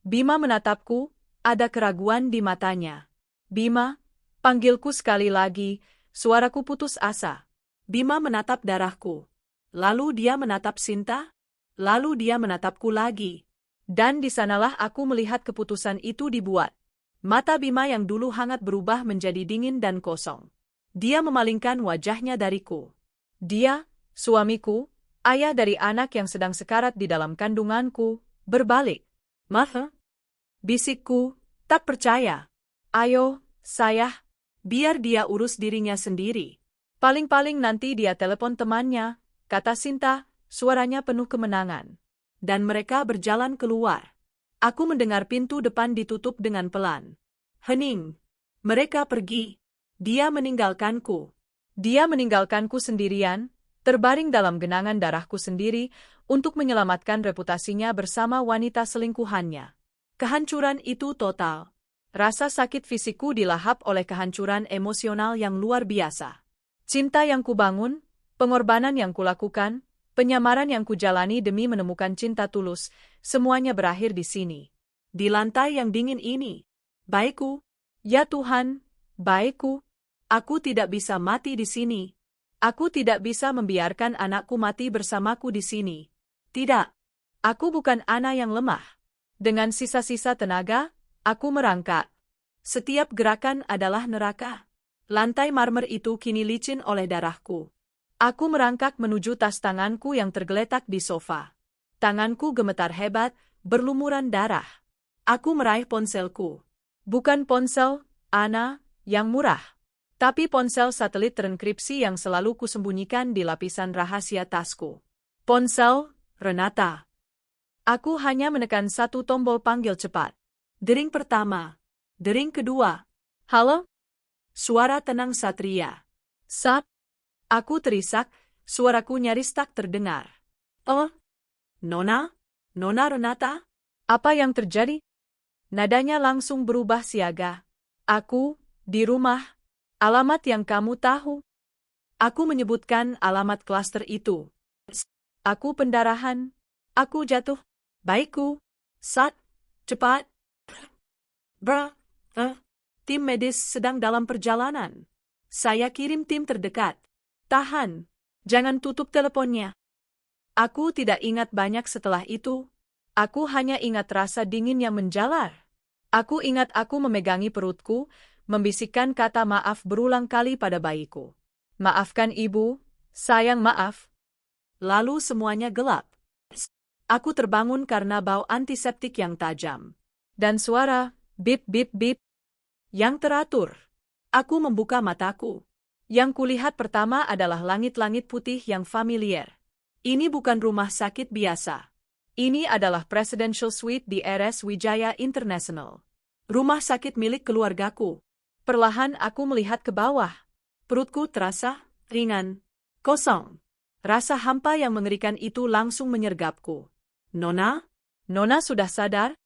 Bima menatapku, ada keraguan di matanya. Bima, panggilku sekali lagi. Suaraku putus asa. Bima menatap darahku. Lalu dia menatap Sinta. Lalu dia menatapku lagi. Dan di sanalah aku melihat keputusan itu dibuat. Mata Bima yang dulu hangat berubah menjadi dingin dan kosong. Dia memalingkan wajahnya dariku. Dia, suamiku, ayah dari anak yang sedang sekarat di dalam kandunganku, berbalik. Mah? Bisikku, tak percaya. Ayo, sayah. Biar dia urus dirinya sendiri. Paling-paling nanti dia telepon temannya, kata Sinta, suaranya penuh kemenangan. Dan mereka berjalan keluar. Aku mendengar pintu depan ditutup dengan pelan. Hening. Mereka pergi. Dia meninggalkanku. Dia meninggalkanku sendirian, terbaring dalam genangan darahku sendiri, untuk menyelamatkan reputasinya bersama wanita selingkuhannya. Kehancuran itu total. Rasa sakit fisikku dilahap oleh kehancuran emosional yang luar biasa. Cinta yang kubangun, pengorbanan yang kulakukan, penyamaran yang kujalani demi menemukan cinta tulus, semuanya berakhir di sini. Di lantai yang dingin ini. Baikku, ya Tuhan, baikku. Aku tidak bisa mati di sini. Aku tidak bisa membiarkan anakku mati bersamaku di sini. Tidak. Aku bukan anak yang lemah. Dengan sisa-sisa tenaga, aku merangkak. Setiap gerakan adalah neraka. Lantai marmer itu kini licin oleh darahku. Aku merangkak menuju tas tanganku yang tergeletak di sofa. Tanganku gemetar hebat, berlumuran darah. Aku meraih ponselku. Bukan ponsel, Ana, yang murah. Tapi ponsel satelit terenkripsi yang selalu kusembunyikan di lapisan rahasia tasku. Ponsel, Renata. Aku hanya menekan satu tombol panggil cepat. Dering pertama. Dering kedua. Halo? Suara tenang Satria. Sat. Aku terisak, suaraku nyaris tak terdengar. Oh? Nona? Nona Renata? Apa yang terjadi? Nadanya langsung berubah siaga. Aku, di rumah. Alamat yang kamu tahu? Aku menyebutkan alamat klaster itu. Aku pendarahan. Aku jatuh. Baikku. Sat. Cepat. Tim medis sedang dalam perjalanan. Saya kirim tim terdekat. Tahan. Jangan tutup teleponnya. Aku tidak ingat banyak setelah itu. Aku hanya ingat rasa dingin yang menjalar. Aku ingat aku memegangi perutku, membisikkan kata maaf berulang kali pada bayiku. Maafkan ibu, sayang maaf. Lalu semuanya gelap. Aku terbangun karena bau antiseptik yang tajam. Dan suara, bip bip bip, yang teratur. Aku membuka mataku. Yang kulihat pertama adalah langit-langit putih yang familiar. Ini bukan rumah sakit biasa. Ini adalah Presidential Suite di RS Wijaya International. Rumah sakit milik keluargaku. Perlahan aku melihat ke bawah. Perutku terasa ringan, kosong. Rasa hampa yang mengerikan itu langsung menyergapku. Nona? Nona sudah sadar?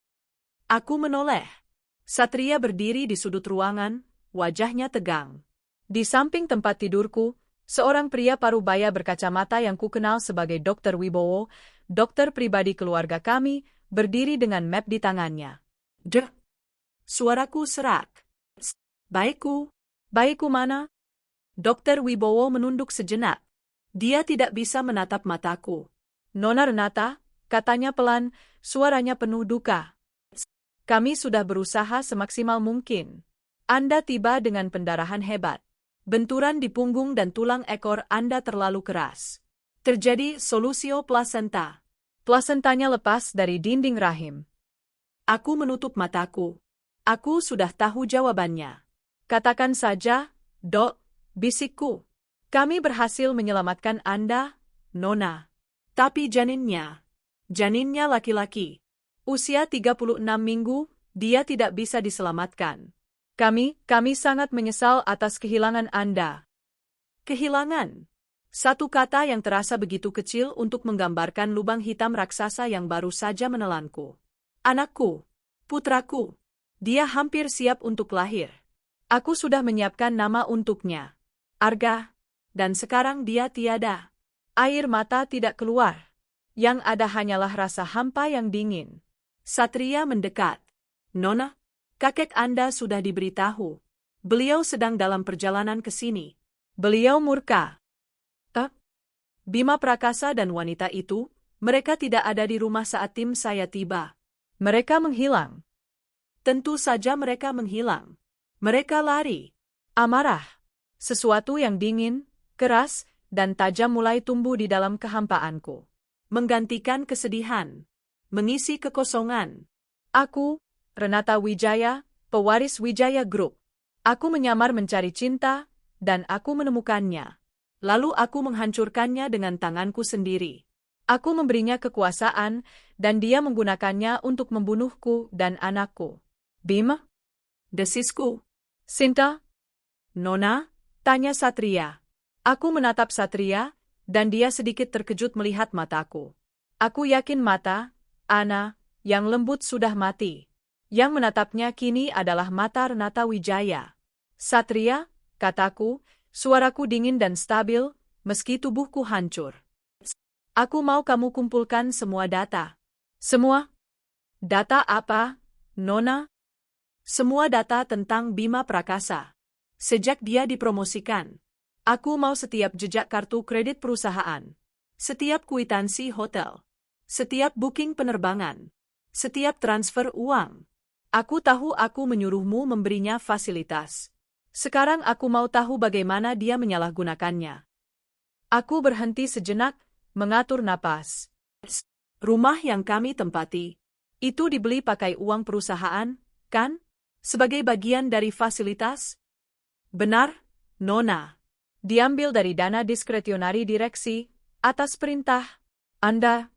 Aku menoleh. Satria berdiri di sudut ruangan, wajahnya tegang. Di samping tempat tidurku, Seorang pria parubaya berkacamata yang kukenal sebagai Dr. Wibowo, dokter pribadi keluarga kami, berdiri dengan map di tangannya. Suaraku serak. Baikku. Baikku mana? Dr. Wibowo menunduk sejenak. Dia tidak bisa menatap mataku. Nona Renata, katanya pelan, suaranya penuh duka. Kami sudah berusaha semaksimal mungkin. Anda tiba dengan pendarahan hebat. Benturan di punggung dan tulang ekor Anda terlalu keras. Terjadi solusio plasenta. Plasentanya lepas dari dinding rahim. Aku menutup mataku. Aku sudah tahu jawabannya. Katakan saja, Dok, bisikku. Kami berhasil menyelamatkan Anda, Nona. Tapi janinnya laki-laki. Usia 36 minggu, dia tidak bisa diselamatkan. Kami sangat menyesal atas kehilangan Anda. Kehilangan. Satu kata yang terasa begitu kecil untuk menggambarkan lubang hitam raksasa yang baru saja menelanku. Anakku, putraku, dia hampir siap untuk lahir. Aku sudah menyiapkan nama untuknya. Arga. Dan sekarang dia tiada. Air mata tidak keluar. Yang ada hanyalah rasa hampa yang dingin. Satria mendekat. Nona, kakek Anda sudah diberitahu. Beliau sedang dalam perjalanan ke sini. Beliau murka. Bima Prakasa dan wanita itu, mereka tidak ada di rumah saat tim saya tiba. Mereka menghilang. Tentu saja mereka menghilang. Mereka lari. Amarah. Sesuatu yang dingin, keras, dan tajam mulai tumbuh di dalam kehampaanku. Menggantikan kesedihan. Mengisi kekosongan. Aku, Renata Wijaya, pewaris Wijaya Group. Aku menyamar mencari cinta, dan aku menemukannya. Lalu aku menghancurkannya dengan tanganku sendiri. Aku memberinya kekuasaan, dan dia menggunakannya untuk membunuhku dan anakku. Bima? Desisku. Sinta? Nona? Tanya Satria. Aku menatap Satria, dan dia sedikit terkejut melihat mataku. Aku yakin mata, Ana, yang lembut sudah mati. Yang menatapnya kini adalah mata Renata Wijaya. Satria, kataku, suaraku dingin dan stabil, meski tubuhku hancur. Aku mau kamu kumpulkan semua data. Semua? Data apa, Nona? Semua data tentang Bima Prakasa. Sejak dia dipromosikan. Aku mau setiap jejak kartu kredit perusahaan. Setiap kwitansi hotel. Setiap booking penerbangan. Setiap transfer uang. Aku tahu aku menyuruhmu memberinya fasilitas. Sekarang aku mau tahu bagaimana dia menyalahgunakannya. Aku berhenti sejenak, mengatur napas. Rumah yang kami tempati, itu dibeli pakai uang perusahaan, kan? Sebagai bagian dari fasilitas? Benar, Nona. Diambil dari dana diskretionari direksi, atas perintah Anda.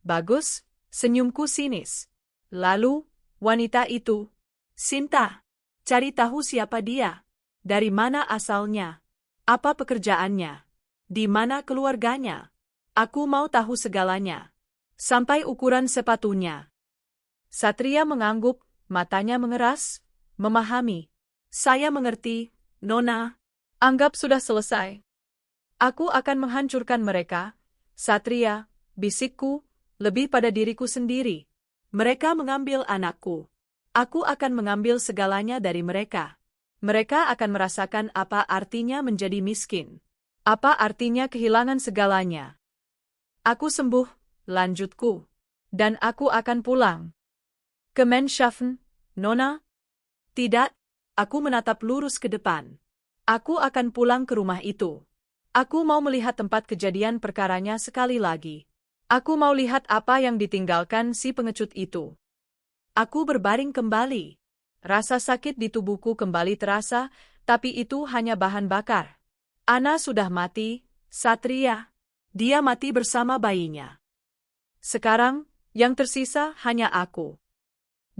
Bagus, senyumku sinis. Lalu, wanita itu, Sinta, cari tahu siapa dia. Dari mana asalnya? Apa pekerjaannya? Di mana keluarganya? Aku mau tahu segalanya. Sampai ukuran sepatunya. Satria mengangguk, matanya mengeras, memahami. Saya mengerti, Nona. Anggap sudah selesai. Aku akan menghancurkan mereka, Satria, bisikku, lebih pada diriku sendiri. Mereka mengambil anakku. Aku akan mengambil segalanya dari mereka. Mereka akan merasakan apa artinya menjadi miskin. Apa artinya kehilangan segalanya. Aku sembuh, lanjutku. Dan aku akan pulang. Ke Menschaffen, Nona? Tidak, aku menatap lurus ke depan. Aku akan pulang ke rumah itu. Aku mau melihat tempat kejadian perkaranya sekali lagi. Aku mau lihat apa yang ditinggalkan si pengecut itu. Aku berbaring kembali. Rasa sakit di tubuhku kembali terasa, tapi itu hanya bahan bakar. Ana sudah mati, Satria. Dia mati bersama bayinya. Sekarang, yang tersisa hanya aku.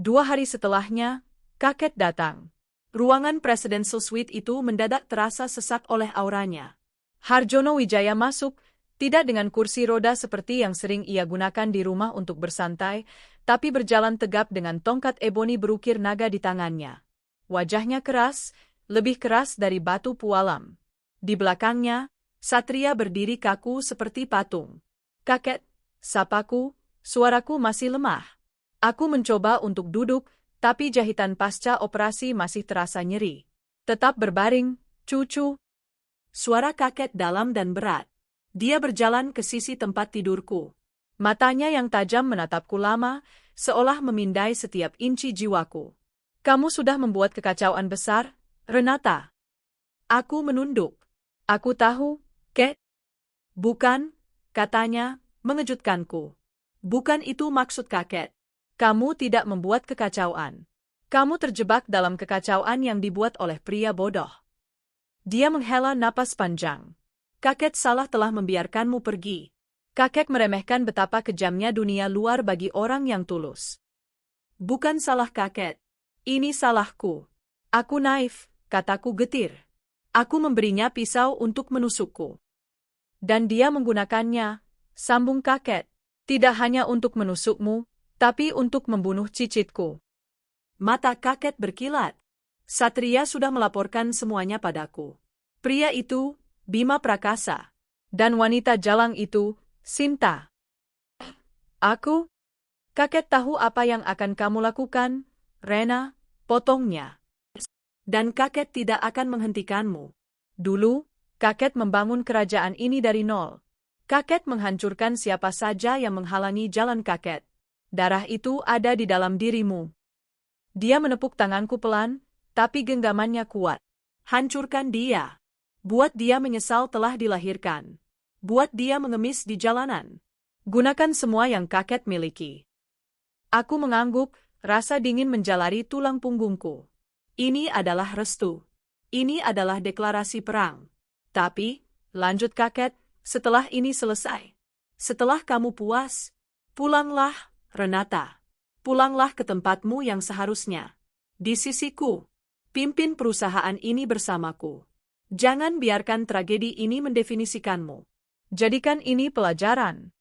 2 hari setelahnya, kakek datang. Ruangan Presidential Suite itu mendadak terasa sesak oleh auranya. Harjono Wijaya masuk, tidak dengan kursi roda seperti yang sering ia gunakan di rumah untuk bersantai, tapi berjalan tegap dengan tongkat eboni berukir naga di tangannya. Wajahnya keras, lebih keras dari batu pualam. Di belakangnya, Satria berdiri kaku seperti patung. Kakek, sapaku, suaraku masih lemah. Aku mencoba untuk duduk, tapi jahitan pasca operasi masih terasa nyeri. Tetap berbaring, cucu. Suara kakek dalam dan berat. Dia berjalan ke sisi tempat tidurku. Matanya yang tajam menatapku lama, seolah memindai setiap inci jiwaku. Kamu sudah membuat kekacauan besar, Renata. Aku menunduk. Aku tahu, Kek. Bukan, katanya, mengejutkanku. Bukan itu maksud kakek. Kamu tidak membuat kekacauan. Kamu terjebak dalam kekacauan yang dibuat oleh pria bodoh. Dia menghela napas panjang. Kakek salah telah membiarkanmu pergi. Kakek meremehkan betapa kejamnya dunia luar bagi orang yang tulus. Bukan salah kakek. Ini salahku. Aku naif, kataku getir. Aku memberinya pisau untuk menusukku. Dan dia menggunakannya, sambung kakek, tidak hanya untuk menusukmu, tapi untuk membunuh cicitku. Mata kakek berkilat. Satria sudah melaporkan semuanya padaku. Pria itu, Bima Prakasa. Dan wanita jalang itu, Sinta. Aku? Kakek tahu apa yang akan kamu lakukan, Rena, potongnya. Dan kakek tidak akan menghentikanmu. Dulu, kakek membangun kerajaan ini dari nol. Kakek menghancurkan siapa saja yang menghalangi jalan kakek. Darah itu ada di dalam dirimu. Dia menepuk tanganku pelan, tapi genggamannya kuat. Hancurkan dia. Buat dia menyesal telah dilahirkan. Buat dia mengemis di jalanan. Gunakan semua yang kakek miliki. Aku mengangguk, rasa dingin menjalari tulang punggungku. Ini adalah restu. Ini adalah deklarasi perang. Tapi, lanjut kakek, setelah ini selesai. Setelah kamu puas, pulanglah, Renata. Pulanglah ke tempatmu yang seharusnya. Di sisiku. Pimpin perusahaan ini bersamaku. Jangan biarkan tragedi ini mendefinisikanmu. Jadikan ini pelajaran.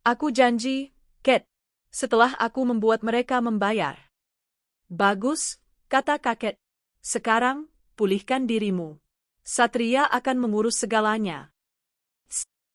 Aku janji, Kate, setelah aku membuat mereka membayar. Bagus, kata kakek. Sekarang, pulihkan dirimu. Satria akan mengurus segalanya.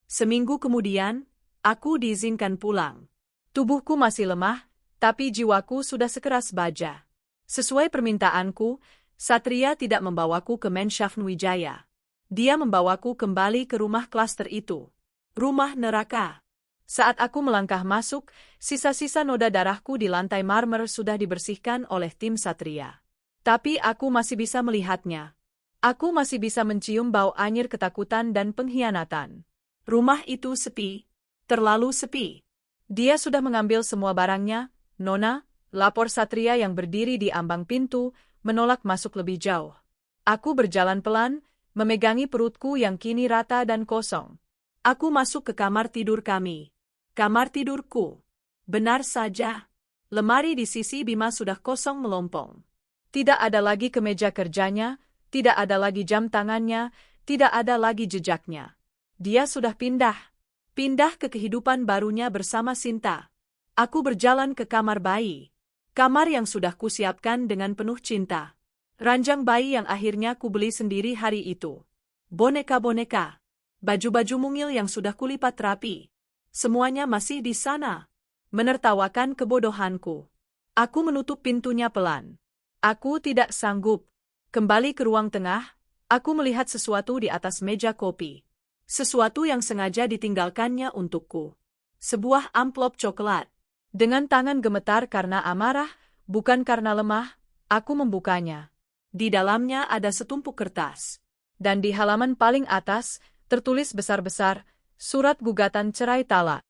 Seminggu kemudian, aku diizinkan pulang. Tubuhku masih lemah, tapi jiwaku sudah sekeras baja. Sesuai permintaanku, Satria tidak membawaku ke Menshavn Wijaya. Dia membawaku kembali ke rumah klaster itu. Rumah neraka. Saat aku melangkah masuk, sisa-sisa noda darahku di lantai marmer sudah dibersihkan oleh tim Satria. Tapi aku masih bisa melihatnya. Aku masih bisa mencium bau anyir ketakutan dan pengkhianatan. Rumah itu sepi. Terlalu sepi. Dia sudah mengambil semua barangnya, Nona, lapor Satria yang berdiri di ambang pintu, menolak masuk lebih jauh. Aku berjalan pelan, memegangi perutku yang kini rata dan kosong. Aku masuk ke kamar tidur kami. Kamar tidurku. Benar saja. Lemari di sisi Bima sudah kosong melompong. Tidak ada lagi kemeja kerjanya, tidak ada lagi jam tangannya, tidak ada lagi jejaknya. Dia sudah pindah. Pindah ke kehidupan barunya bersama Sinta. Aku berjalan ke kamar bayi. Kamar yang sudah kusiapkan dengan penuh cinta. Ranjang bayi yang akhirnya kubeli sendiri hari itu. Boneka-boneka. Baju-baju mungil yang sudah kulipat rapi. Semuanya masih di sana. Menertawakan kebodohanku. Aku menutup pintunya pelan. Aku tidak sanggup. Kembali ke ruang tengah, aku melihat sesuatu di atas meja kopi. Sesuatu yang sengaja ditinggalkannya untukku. Sebuah amplop coklat. Dengan tangan gemetar karena amarah, bukan karena lemah, aku membukanya. Di dalamnya ada setumpuk kertas. Dan di halaman paling atas, tertulis besar-besar, surat gugatan cerai talak.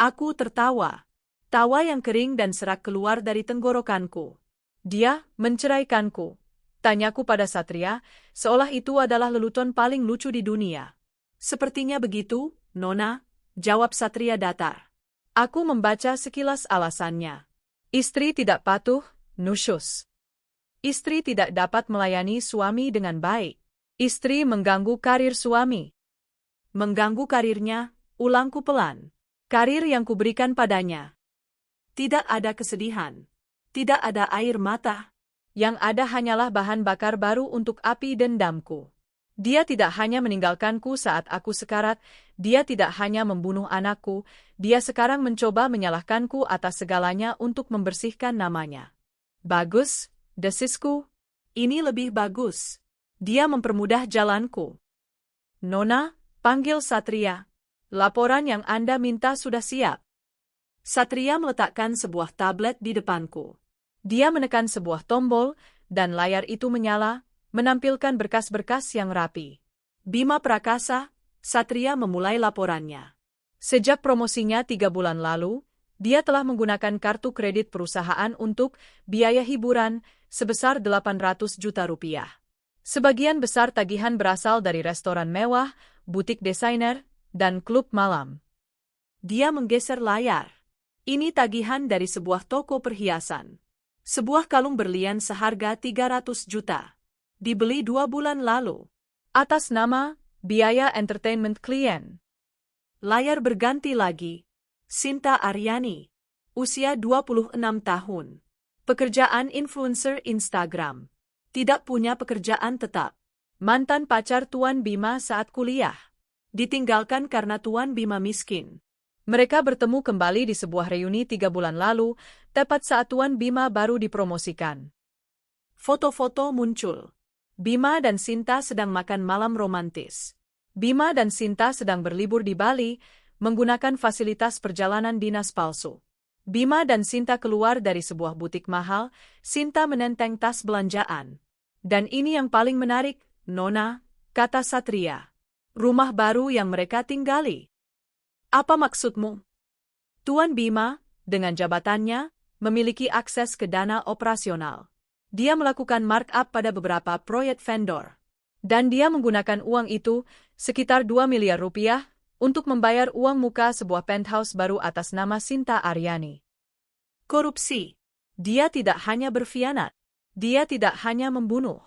Aku tertawa. Tawa yang kering dan serak keluar dari tenggorokanku. Dia menceraikanku. Tanyaku pada Satria, seolah itu adalah lelucon paling lucu di dunia. Sepertinya begitu, Nona, jawab Satria datar. Aku membaca sekilas alasannya. Istri tidak patuh, nusyus. Istri tidak dapat melayani suami dengan baik. Istri mengganggu karir suami. Mengganggu karirnya, ulangku pelan. Karir yang kuberikan padanya. Tidak ada kesedihan. Tidak ada air mata. Yang ada hanyalah bahan bakar baru untuk api dendamku. Dia tidak hanya meninggalkanku saat aku sekarat, dia tidak hanya membunuh anakku, dia sekarang mencoba menyalahkanku atas segalanya untuk membersihkan namanya. Bagus, desisku. Ini lebih bagus. Dia mempermudah jalanku. Nona, panggil Satria. Laporan yang Anda minta sudah siap. Satria meletakkan sebuah tablet di depanku. Dia menekan sebuah tombol, dan layar itu menyala, menampilkan berkas-berkas yang rapi. Bima Prakasa, Satria memulai laporannya. Sejak promosinya 3 bulan lalu, dia telah menggunakan kartu kredit perusahaan untuk biaya hiburan sebesar 800 juta rupiah. Sebagian besar tagihan berasal dari restoran mewah, butik desainer, dan klub malam. Dia menggeser layar. Ini tagihan dari sebuah toko perhiasan. Sebuah kalung berlian seharga 300 juta. Dibeli 2 bulan lalu. Atas nama, biaya entertainment klien. Layar berganti lagi. Sinta Aryani. Usia 26 tahun. Pekerjaan influencer Instagram. Tidak punya pekerjaan tetap. Mantan pacar Tuan Bima saat kuliah. Ditinggalkan karena Tuan Bima miskin. Mereka bertemu kembali di sebuah reuni 3 bulan lalu, tepat saat Tuan Bima baru dipromosikan. Foto-foto muncul. Bima dan Sinta sedang makan malam romantis. Bima dan Sinta sedang berlibur di Bali, menggunakan fasilitas perjalanan dinas palsu. Bima dan Sinta keluar dari sebuah butik mahal, Sinta menenteng tas belanjaan. Dan ini yang paling menarik, Nona, kata Satria. Rumah baru yang mereka tinggali. Apa maksudmu? Tuan Bima, dengan jabatannya, memiliki akses ke dana operasional. Dia melakukan markup pada beberapa proyek vendor. Dan dia menggunakan uang itu, sekitar 2 miliar rupiah, untuk membayar uang muka sebuah penthouse baru atas nama Sinta Aryani. Korupsi. Dia tidak hanya berkhianat. Dia tidak hanya membunuh.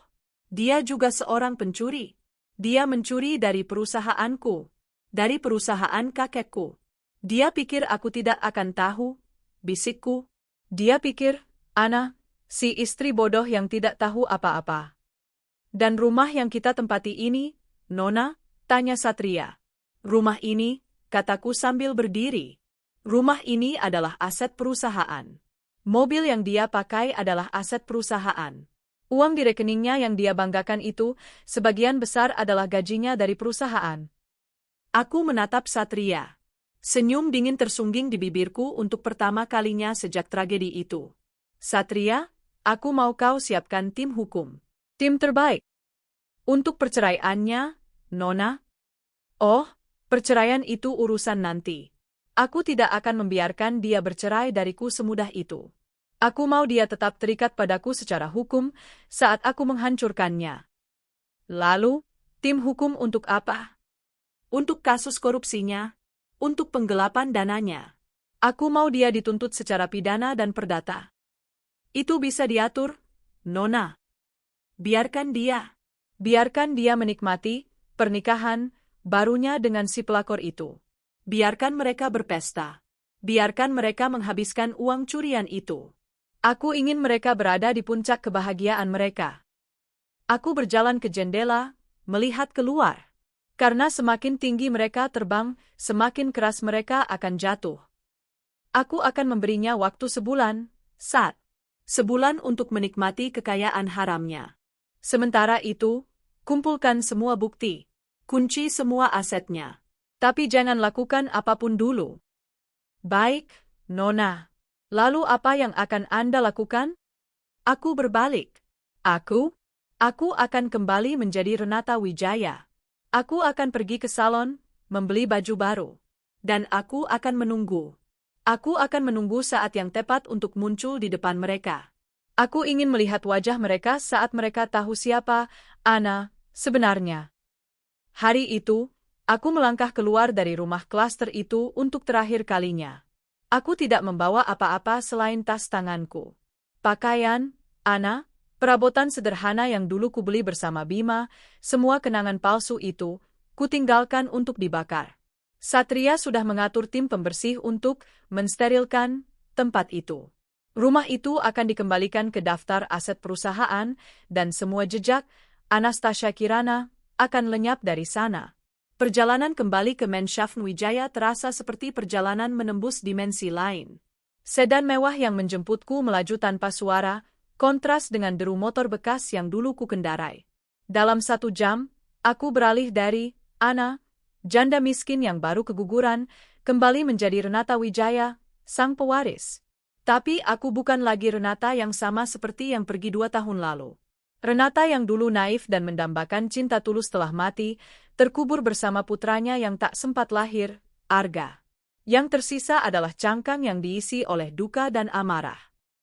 Dia juga seorang pencuri. Dia mencuri dari perusahaanku. Dari perusahaan kakekku. Dia pikir aku tidak akan tahu, bisikku. Dia pikir, Ana, si istri bodoh yang tidak tahu apa-apa. Dan rumah yang kita tempati ini, Nona, tanya Satria. Rumah ini, kataku sambil berdiri. Rumah ini adalah aset perusahaan. Mobil yang dia pakai adalah aset perusahaan. Uang di rekeningnya yang dia banggakan itu, sebagian besar adalah gajinya dari perusahaan. Aku menatap Satria. Senyum dingin tersungging di bibirku untuk pertama kalinya sejak tragedi itu. Satria, aku mau kau siapkan tim hukum. Tim terbaik. Untuk perceraiannya, Nona. Oh, perceraian itu urusan nanti. Aku tidak akan membiarkan dia bercerai dariku semudah itu. Aku mau dia tetap terikat padaku secara hukum saat aku menghancurkannya. Lalu, tim hukum untuk apa? Untuk kasus korupsinya, untuk penggelapan dananya. Aku mau dia dituntut secara pidana dan perdata. Itu bisa diatur, Nona. Biarkan dia. Biarkan dia menikmati pernikahan barunya dengan si pelakor itu. Biarkan mereka berpesta. Biarkan mereka menghabiskan uang curian itu. Aku ingin mereka berada di puncak kebahagiaan mereka. Aku berjalan ke jendela, melihat keluar. Karena semakin tinggi mereka terbang, semakin keras mereka akan jatuh. Aku akan memberinya waktu sebulan, sebulan untuk menikmati kekayaan haramnya. Sementara itu, kumpulkan semua bukti, kunci semua asetnya. Tapi jangan lakukan apapun dulu. Baik, Nona. Lalu apa yang akan Anda lakukan? Aku berbalik. Aku akan kembali menjadi Renata Wijaya. Aku akan pergi ke salon, membeli baju baru. Dan aku akan menunggu. Aku akan menunggu saat yang tepat untuk muncul di depan mereka. Aku ingin melihat wajah mereka saat mereka tahu siapa Ana sebenarnya. Hari itu, aku melangkah keluar dari rumah klaster itu untuk terakhir kalinya. Aku tidak membawa apa-apa selain tas tanganku. Pakaian, Ana, perabotan sederhana yang dulu kubeli bersama Bima, semua kenangan palsu itu, kutinggalkan untuk dibakar. Satria sudah mengatur tim pembersih untuk mensterilkan tempat itu. Rumah itu akan dikembalikan ke daftar aset perusahaan, dan semua jejak, Anastasia Kirana, akan lenyap dari sana. Perjalanan kembali ke Menshavn Wijaya terasa seperti perjalanan menembus dimensi lain. Sedan mewah yang menjemputku melaju tanpa suara, kontras dengan deru motor bekas yang dulu ku kendarai. Dalam 1 jam, aku beralih dari Ana, janda miskin yang baru keguguran, kembali menjadi Renata Wijaya, sang pewaris. Tapi aku bukan lagi Renata yang sama seperti yang pergi 2 tahun lalu. Renata yang dulu naif dan mendambakan cinta tulus telah mati, terkubur bersama putranya yang tak sempat lahir, Arga. Yang tersisa adalah cangkang yang diisi oleh duka dan amarah.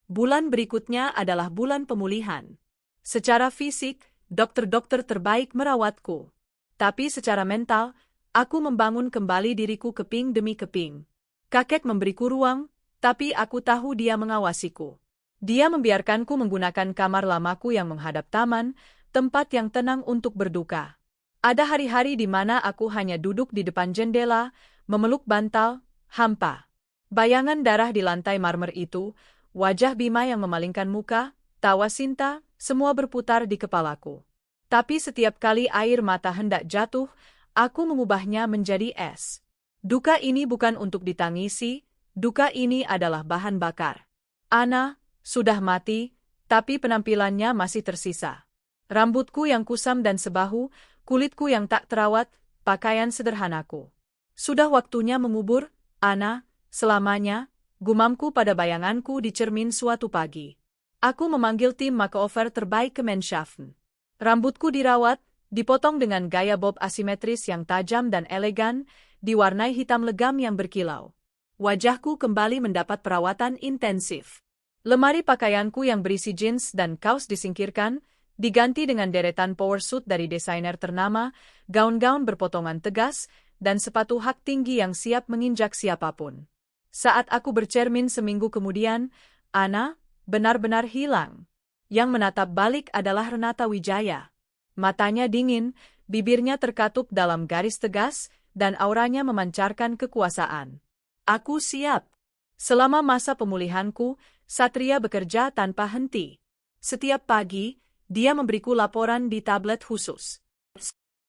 Bulan berikutnya adalah bulan pemulihan. Secara fisik, dokter-dokter terbaik merawatku. Tapi secara mental, aku membangun kembali diriku keping demi keping. Kakek memberiku ruang, tapi aku tahu dia mengawasiku. Dia membiarkanku menggunakan kamar lamaku yang menghadap taman, tempat yang tenang untuk berduka. Ada hari-hari di mana aku hanya duduk di depan jendela, memeluk bantal, hampa. Bayangan darah di lantai marmer itu, wajah Bima yang memalingkan muka, tawa Sinta, semua berputar di kepalaku. Tapi setiap kali air mata hendak jatuh, aku mengubahnya menjadi es. Duka ini bukan untuk ditangisi, duka ini adalah bahan bakar. Ana sudah mati, tapi penampilannya masih tersisa. Rambutku yang kusam dan sebahu, kulitku yang tak terawat, pakaian sederhanaku. Sudah waktunya mengubur, Ana, selamanya, gumamku pada bayanganku di cermin suatu pagi. Aku memanggil tim makeover terbaik ke Menshavn. Rambutku dirawat, dipotong dengan gaya bob asimetris yang tajam dan elegan, diwarnai hitam legam yang berkilau. Wajahku kembali mendapat perawatan intensif. Lemari pakaianku yang berisi jeans dan kaos disingkirkan, diganti dengan deretan power suit dari desainer ternama, gaun-gaun berpotongan tegas, dan sepatu hak tinggi yang siap menginjak siapapun. Saat aku bercermin seminggu kemudian, Ana benar-benar hilang. Yang menatap balik adalah Renata Wijaya. Matanya dingin, bibirnya terkatup dalam garis tegas, dan auranya memancarkan kekuasaan. Aku siap. Selama masa pemulihanku, Satria bekerja tanpa henti. Setiap pagi, dia memberiku laporan di tablet khusus.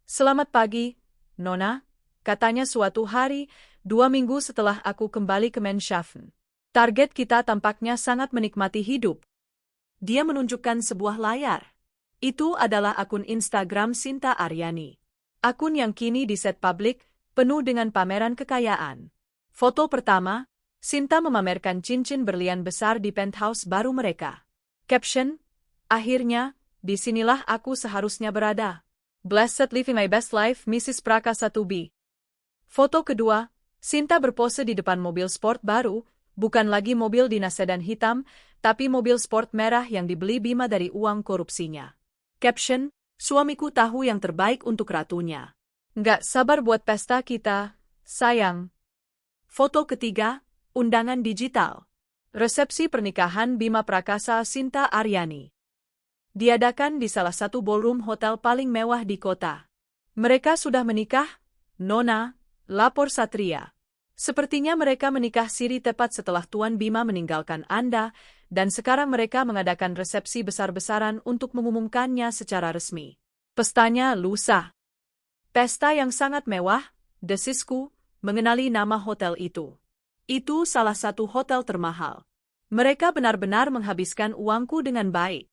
Selamat pagi, Nona, katanya suatu hari, 2 minggu setelah aku kembali ke Menshavn. Target kita tampaknya sangat menikmati hidup. Dia menunjukkan sebuah layar. Itu adalah akun Instagram Sinta Aryani. Akun yang kini di set publik, penuh dengan pameran kekayaan. Foto pertama, Sinta memamerkan cincin berlian besar di penthouse baru mereka. Caption, akhirnya, disinilah aku seharusnya berada. Blessed living my best life, Mrs. Prakasa 2B. Foto kedua, Sinta berpose di depan mobil sport baru, bukan lagi mobil dinas sedan hitam, tapi mobil sport merah yang dibeli Bima dari uang korupsinya. Caption, suamiku tahu yang terbaik untuk ratunya. Nggak sabar buat pesta kita, sayang. Foto ketiga, undangan digital. Resepsi pernikahan Bima Prakasa Sinta Aryani. Diadakan di salah satu ballroom hotel paling mewah di kota. Mereka sudah menikah, Nona, lapor Satria. Sepertinya mereka menikah siri tepat setelah Tuan Bima meninggalkan Anda, dan sekarang mereka mengadakan resepsi besar-besaran untuk mengumumkannya secara resmi. Pestanya lusa. Pesta yang sangat mewah, desisku, mengenali nama hotel itu. Itu salah satu hotel termahal. Mereka benar-benar menghabiskan uangku dengan baik.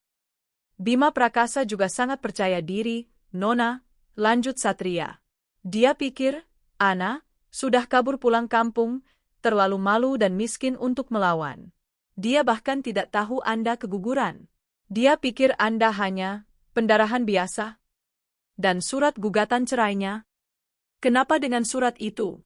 Bima Prakasa juga sangat percaya diri, Nona, lanjut Satria. Dia pikir, Ana, sudah kabur pulang kampung, terlalu malu dan miskin untuk melawan. Dia bahkan tidak tahu Anda keguguran. Dia pikir Anda hanya pendarahan biasa. Dan surat gugatan cerainya? Kenapa dengan surat itu?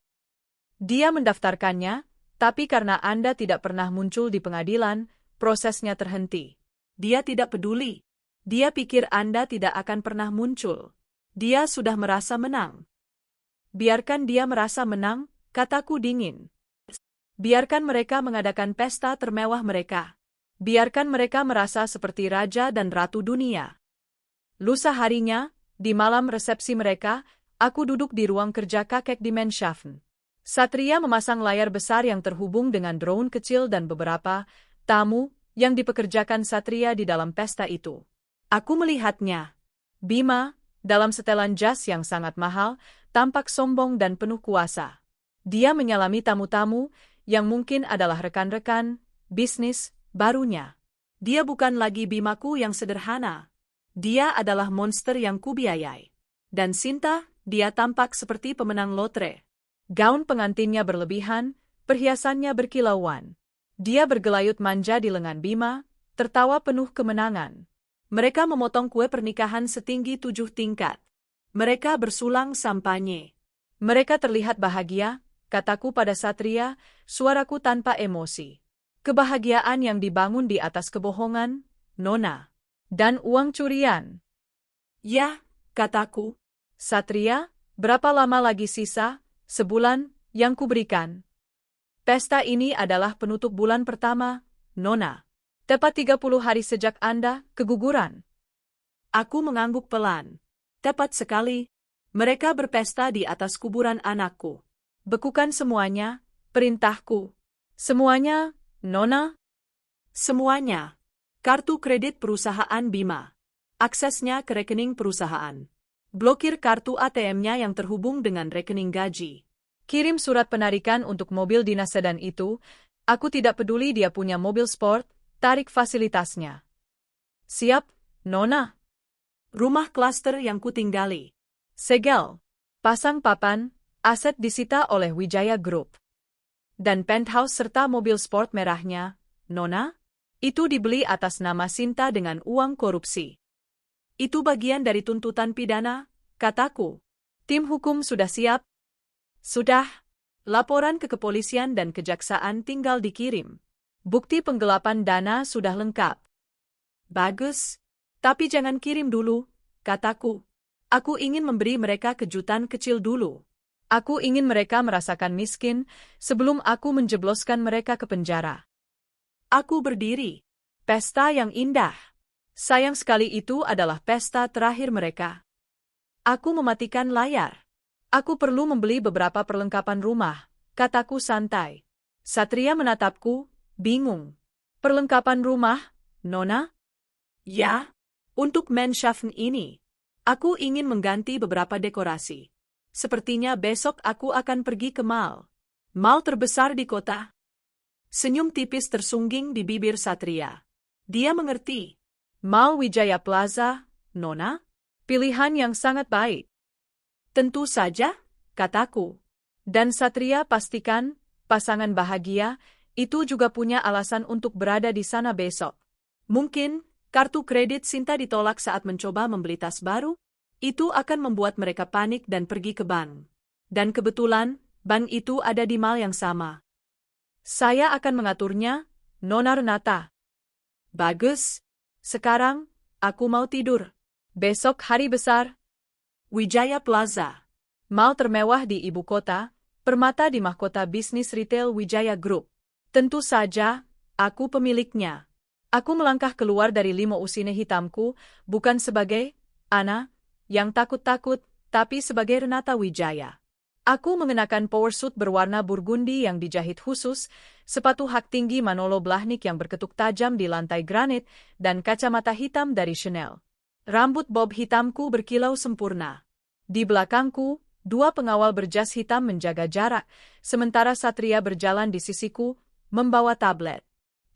Dia mendaftarkannya, tapi karena Anda tidak pernah muncul di pengadilan, prosesnya terhenti. Dia tidak peduli. Dia pikir Anda tidak akan pernah muncul. Dia sudah merasa menang. Biarkan dia merasa menang, kataku dingin. Biarkan mereka mengadakan pesta termewah mereka. Biarkan mereka merasa seperti raja dan ratu dunia. Lusa harinya, di malam resepsi mereka, aku duduk di ruang kerja kakek di Menshavn. Satria memasang layar besar yang terhubung dengan drone kecil dan beberapa tamu yang dipekerjakan Satria di dalam pesta itu. Aku melihatnya. Bima, dalam setelan jas yang sangat mahal, tampak sombong dan penuh kuasa. Dia menyalami tamu-tamu, yang mungkin adalah rekan-rekan bisnis barunya. Dia bukan lagi Bimaku yang sederhana. Dia adalah monster yang kubiayai. Dan Sinta, dia tampak seperti pemenang lotre. Gaun pengantinnya berlebihan, perhiasannya berkilauan. Dia bergelayut manja di lengan Bima, tertawa penuh kemenangan. Mereka memotong kue pernikahan setinggi 7 tingkat. Mereka bersulang sampanye. Mereka terlihat bahagia, kataku pada Satria, suaraku tanpa emosi. Kebahagiaan yang dibangun di atas kebohongan, Nona. Dan uang curian. Ya, kataku. Satria, berapa lama lagi sisa? Sebulan, yang kuberikan. Pesta ini adalah penutup bulan pertama, Nona. Tepat 30 hari sejak Anda keguguran. Aku mengangguk pelan. Tepat sekali. Mereka berpesta di atas kuburan anakku. Bekukan semuanya, perintahku. Semuanya, Nona? Semuanya. Kartu kredit perusahaan Bima. Aksesnya ke rekening perusahaan. Blokir kartu ATM-nya yang terhubung dengan rekening gaji. Kirim surat penarikan untuk mobil dinas sedan itu. Aku tidak peduli dia punya mobil sport, tarik fasilitasnya. Siap, Nona. Rumah klaster yang kutinggali. Segel. Pasang papan, aset disita oleh Wijaya Group. Dan penthouse serta mobil sport merahnya, Nona? Itu dibeli atas nama Sinta dengan uang korupsi. Itu bagian dari tuntutan pidana, kataku. Tim hukum sudah siap? Sudah. Laporan ke kepolisian dan kejaksaan tinggal dikirim. Bukti penggelapan dana sudah lengkap. Bagus. Tapi jangan kirim dulu, kataku. Aku ingin memberi mereka kejutan kecil dulu. Aku ingin mereka merasakan miskin sebelum aku menjebloskan mereka ke penjara. Aku berdiri. Pesta yang indah. Sayang sekali itu adalah pesta terakhir mereka. Aku mematikan layar. Aku perlu membeli beberapa perlengkapan rumah, kataku santai. Satria menatapku, bingung. Perlengkapan rumah, Nona? Ya, untuk Menschaffen ini. Aku ingin mengganti beberapa dekorasi. Sepertinya besok aku akan pergi ke mall. Mall terbesar di kota. Senyum tipis tersungging di bibir Satria. Dia mengerti. Mall Wijaya Plaza, Nona? Pilihan yang sangat baik. Tentu saja, kataku. Dan Satria pastikan, pasangan bahagia, itu juga punya alasan untuk berada di sana besok. Mungkin, kartu kredit Sinta ditolak saat mencoba membeli tas baru? Itu akan membuat mereka panik dan pergi ke bank. Dan kebetulan, bank itu ada di mall yang sama. Saya akan mengaturnya, Nona Renata. Bagus. Sekarang, aku mau tidur. Besok hari besar. Wijaya Plaza. Mall termewah di ibu kota, permata di mahkota bisnis retail Wijaya Group. Tentu saja, aku pemiliknya. Aku melangkah keluar dari limousine hitamku, bukan sebagai Ana, yang takut-takut, tapi sebagai Renata Wijaya. Aku mengenakan powersuit berwarna burgundi yang dijahit khusus, sepatu hak tinggi Manolo Blahnik yang berketuk tajam di lantai granit, dan kacamata hitam dari Chanel. Rambut bob hitamku berkilau sempurna. Di belakangku, 2 pengawal berjas hitam menjaga jarak, sementara Satria berjalan di sisiku, membawa tablet.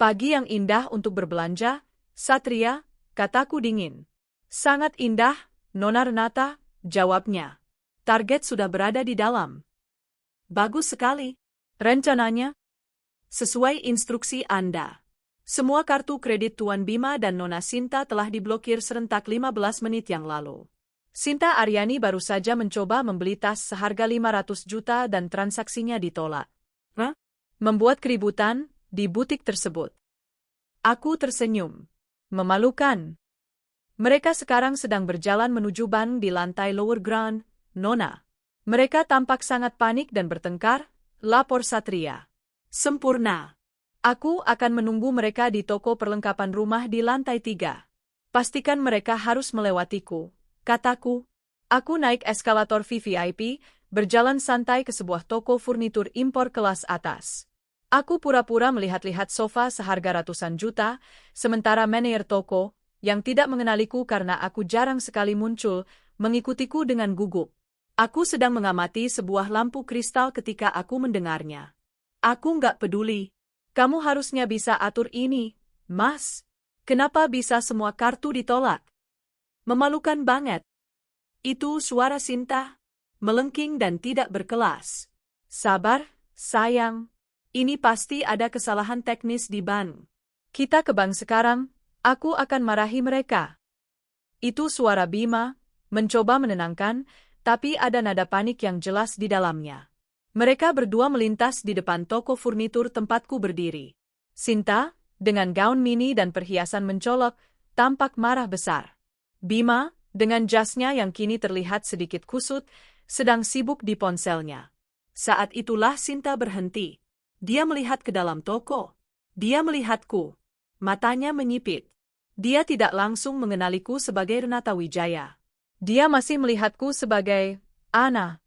Pagi yang indah untuk berbelanja, Satria, kataku dingin. Sangat indah, Nona Renata, jawabnya. Target sudah berada di dalam. Bagus sekali. Rencananya, sesuai instruksi Anda. Semua kartu kredit Tuan Bima dan Nona Sinta telah diblokir serentak 15 menit yang lalu. Sinta Aryani baru saja mencoba membeli tas seharga 500 juta dan transaksinya ditolak. Membuat keributan di butik tersebut. Aku tersenyum. Memalukan. Mereka sekarang sedang berjalan menuju bank di lantai lower ground, Nona. Mereka tampak sangat panik dan bertengkar, lapor Satria. Sempurna. Aku akan menunggu mereka di toko perlengkapan rumah di lantai 3. Pastikan mereka harus melewatiku, kataku. Aku naik eskalator VVIP, berjalan santai ke sebuah toko furnitur impor kelas atas. Aku pura-pura melihat-lihat sofa seharga ratusan juta, sementara manajer toko, yang tidak mengenaliku karena aku jarang sekali muncul, mengikutiku dengan gugup. Aku sedang mengamati sebuah lampu kristal ketika aku mendengarnya. Aku nggak peduli. Kamu harusnya bisa atur ini, Mas. Kenapa bisa semua kartu ditolak? Memalukan banget. Itu suara Sinta, melengking dan tidak berkelas. Sabar, sayang. Ini pasti ada kesalahan teknis di bank. Kita ke bank sekarang, aku akan marahi mereka. Itu suara Bima, mencoba menenangkan, tapi ada nada panik yang jelas di dalamnya. Mereka berdua melintas di depan toko furnitur tempatku berdiri. Sinta, dengan gaun mini dan perhiasan mencolok, tampak marah besar. Bima, dengan jasnya yang kini terlihat sedikit kusut, sedang sibuk di ponselnya. Saat itulah Sinta berhenti. Dia melihat ke dalam toko. Dia melihatku. Matanya menyipit. Dia tidak langsung mengenaliku sebagai Renata Wijaya. Dia masih melihatku sebagai Ana.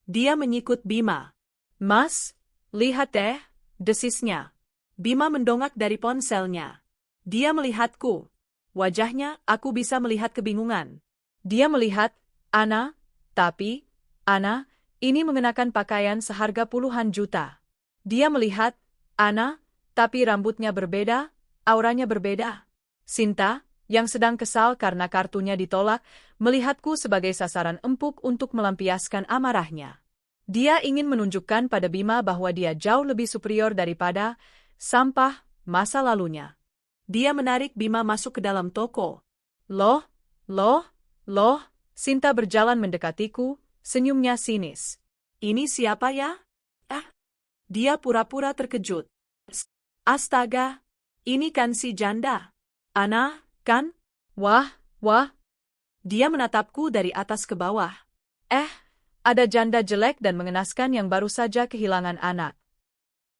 Dia menyikut Bima. Mas, lihat deh, desisnya. Bima mendongak dari ponselnya. Dia melihatku. Wajahnya, aku bisa melihat kebingungan. Dia melihat Ana, tapi Ana ini mengenakan pakaian seharga puluhan juta. Dia melihat Ana, tapi rambutnya berbeda, auranya berbeda. Sinta, yang sedang kesal karena kartunya ditolak, melihatku sebagai sasaran empuk untuk melampiaskan amarahnya. Dia ingin menunjukkan pada Bima bahwa dia jauh lebih superior daripada sampah masa lalunya. Dia menarik Bima masuk ke dalam toko. Loh, Sinta berjalan mendekatiku, senyumnya sinis. Ini siapa ya? Dia pura-pura terkejut. Astaga, ini kan si janda. Ana, kan? Wah. Dia menatapku dari atas ke bawah. Ada janda jelek dan mengenaskan yang baru saja kehilangan anak.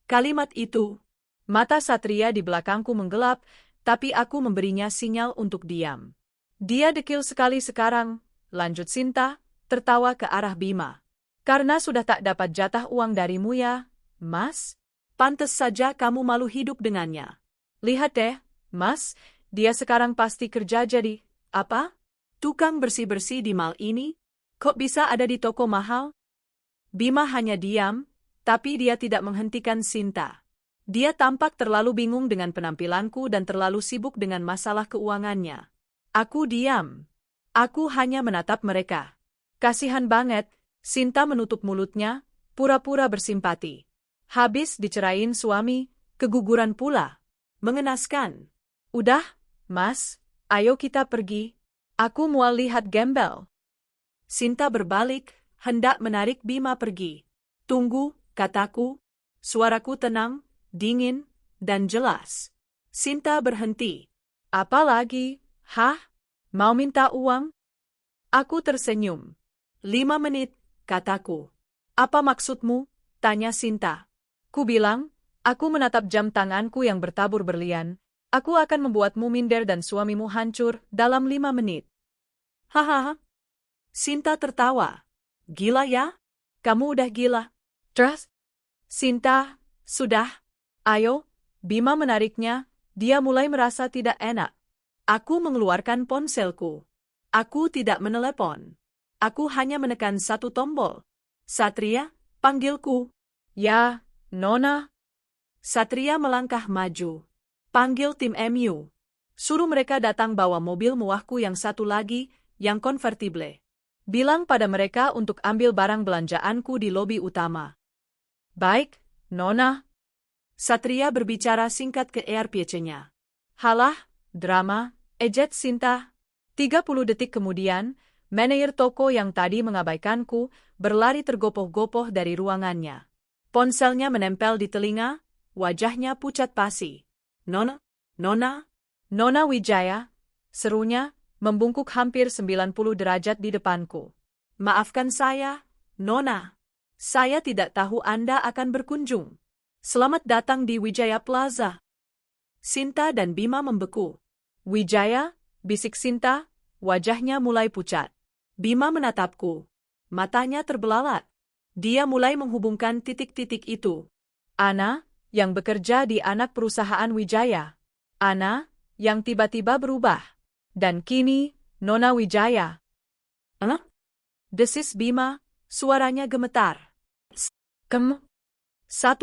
Kalimat itu. Mata Satria di belakangku menggelap, tapi aku memberinya sinyal untuk diam. Dia dekil sekali sekarang, lanjut Sinta, tertawa ke arah Bima. Karena sudah tak dapat jatah uang darimu ya, Mas? Pantes saja kamu malu hidup dengannya. Lihat deh, Mas, dia sekarang pasti kerja jadi, apa? Tukang bersih-bersih di mall ini? Kok bisa ada di toko mahal? Bima hanya diam, tapi dia tidak menghentikan Sinta. Dia tampak terlalu bingung dengan penampilanku dan terlalu sibuk dengan masalah keuangannya. Aku diam. Aku hanya menatap mereka. Kasihan banget, Sinta menutup mulutnya, pura-pura bersimpati. Habis dicerain suami, keguguran pula. Mengenaskan. Udah, Mas, ayo kita pergi. Aku mual lihat gembel. Sinta berbalik, hendak menarik Bima pergi. Tunggu, kataku. Suaraku tenang, dingin, dan jelas. Sinta berhenti. Apa lagi? Hah? Mau minta uang? Aku tersenyum. 5 menit, kataku. Apa maksudmu? Tanya Sinta. Ku bilang, aku menatap jam tanganku yang bertabur berlian. Aku akan membuatmu minder dan suamimu hancur dalam 5 menit. Hahaha. Sinta tertawa. Gila ya? Kamu udah gila. Terus? Sinta, sudah. Ayo, Bima menariknya, dia mulai merasa tidak enak. Aku mengeluarkan ponselku. Aku tidak menelepon. Aku hanya menekan satu tombol. Satria, panggilku. Ya, Nona. Satria melangkah maju. Panggil tim MU. Suruh mereka datang bawa mobil mewahku yang satu lagi, yang konvertible. Bilang pada mereka untuk ambil barang belanjaanku di lobi utama. Baik, Nona. Satria berbicara singkat ke ERPC-nya. Halah, drama, ejet Sinta. 30 detik kemudian, manajer toko yang tadi mengabaikanku berlari tergopoh-gopoh dari ruangannya. Ponselnya menempel di telinga, wajahnya pucat pasi. Nona Wijaya, serunya, membungkuk hampir 90 derajat di depanku. Maafkan saya, Nona. Saya tidak tahu Anda akan berkunjung. Selamat datang di Wijaya Plaza. Sinta dan Bima membeku. Wijaya, bisik Sinta, wajahnya mulai pucat. Bima menatapku. Matanya terbelalak. Dia mulai menghubungkan titik-titik itu. Ana, yang bekerja di anak perusahaan Wijaya. Ana, yang tiba-tiba berubah. Dan kini, Nona Wijaya. Alah? Desis Bima, suaranya gemetar. 1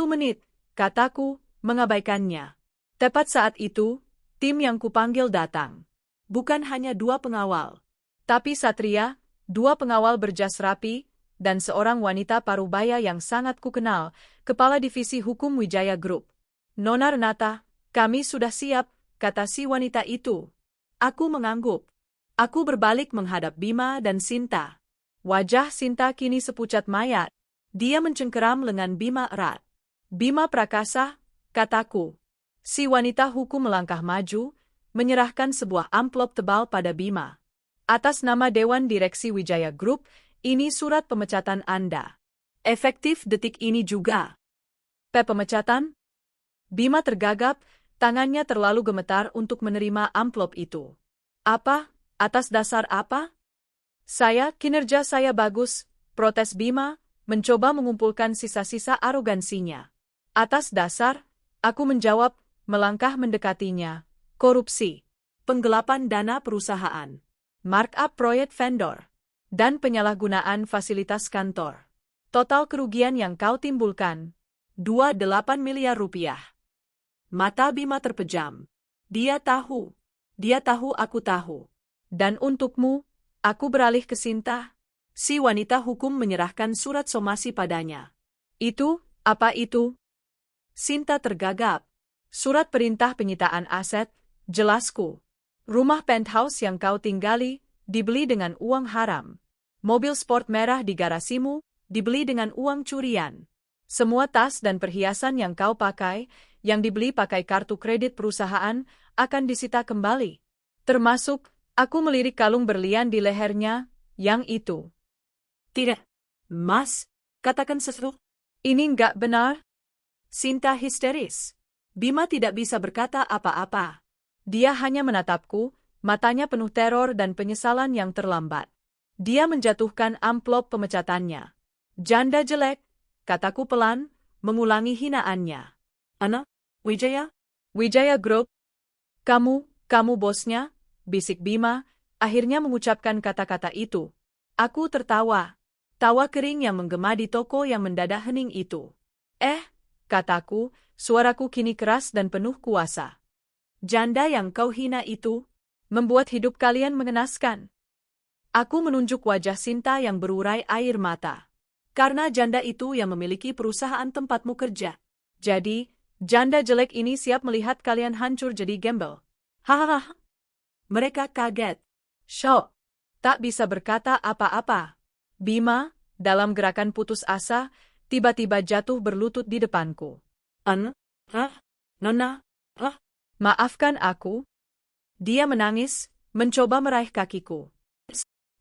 menit, kataku, mengabaikannya. Tepat saat itu, tim yang kupanggil datang. Bukan hanya 2 pengawal, tapi Satria, 2 pengawal berjas rapi, dan seorang wanita parubaya yang sangat kukenal, kepala divisi hukum Wijaya Group. Nona Renata, kami sudah siap, kata si wanita itu. Aku mengangguk. Aku berbalik menghadap Bima dan Sinta. Wajah Sinta kini sepucat mayat. Dia mencengkeram lengan Bima erat. Bima Prakasa, kataku. Si wanita hukum melangkah maju, menyerahkan sebuah amplop tebal pada Bima. Atas nama Dewan Direksi Wijaya Group, ini surat pemecatan Anda. Efektif detik ini juga. Pemecatan? Bima tergagap, tangannya terlalu gemetar untuk menerima amplop itu. Apa? Atas dasar apa? Kinerja saya bagus, protes Bima, mencoba mengumpulkan sisa-sisa arogansinya. Atas dasar, aku menjawab, melangkah mendekatinya, korupsi, penggelapan dana perusahaan, markup proyek vendor, dan penyalahgunaan fasilitas kantor. Total kerugian yang kau timbulkan, 28 miliar rupiah. Mata Bima terpejam. Dia tahu aku tahu. Dan untukmu, aku beralih ke Sinta. Si wanita hukum menyerahkan surat somasi padanya. Itu, apa itu? Sinta tergagap. Surat perintah penyitaan aset, jelasku. Rumah penthouse yang kau tinggali, dibeli dengan uang haram. Mobil sport merah di garasimu, dibeli dengan uang curian. Semua tas dan perhiasan yang kau pakai, yang dibeli pakai kartu kredit perusahaan, akan disita kembali. Termasuk, aku melirik kalung berlian di lehernya, yang itu. Tidak. Mas, katakan sesuatu. Ini enggak benar. Sinta histeris. Bima tidak bisa berkata apa-apa. Dia hanya menatapku, matanya penuh teror dan penyesalan yang terlambat. Dia menjatuhkan amplop pemecatannya. Janda jelek, kataku pelan, mengulangi hinaannya. Ana, Wijaya? Wijaya Group. Kamu bosnya, bisik Bima, akhirnya mengucapkan kata-kata itu. Aku tertawa. Tawa kering yang menggema di toko yang mendadak hening itu. Kataku, suaraku kini keras dan penuh kuasa. Janda yang kau hina itu, membuat hidup kalian mengenaskan. Aku menunjuk wajah Sinta yang berurai air mata. Karena janda itu yang memiliki perusahaan tempatmu kerja. Jadi, janda jelek ini siap melihat kalian hancur jadi gembel. Hahaha. Mereka kaget. Syok. Tak bisa berkata apa-apa. Bima, dalam gerakan putus asa, tiba-tiba jatuh berlutut di depanku. Nona, Maafkan aku. Dia menangis, mencoba meraih kakiku.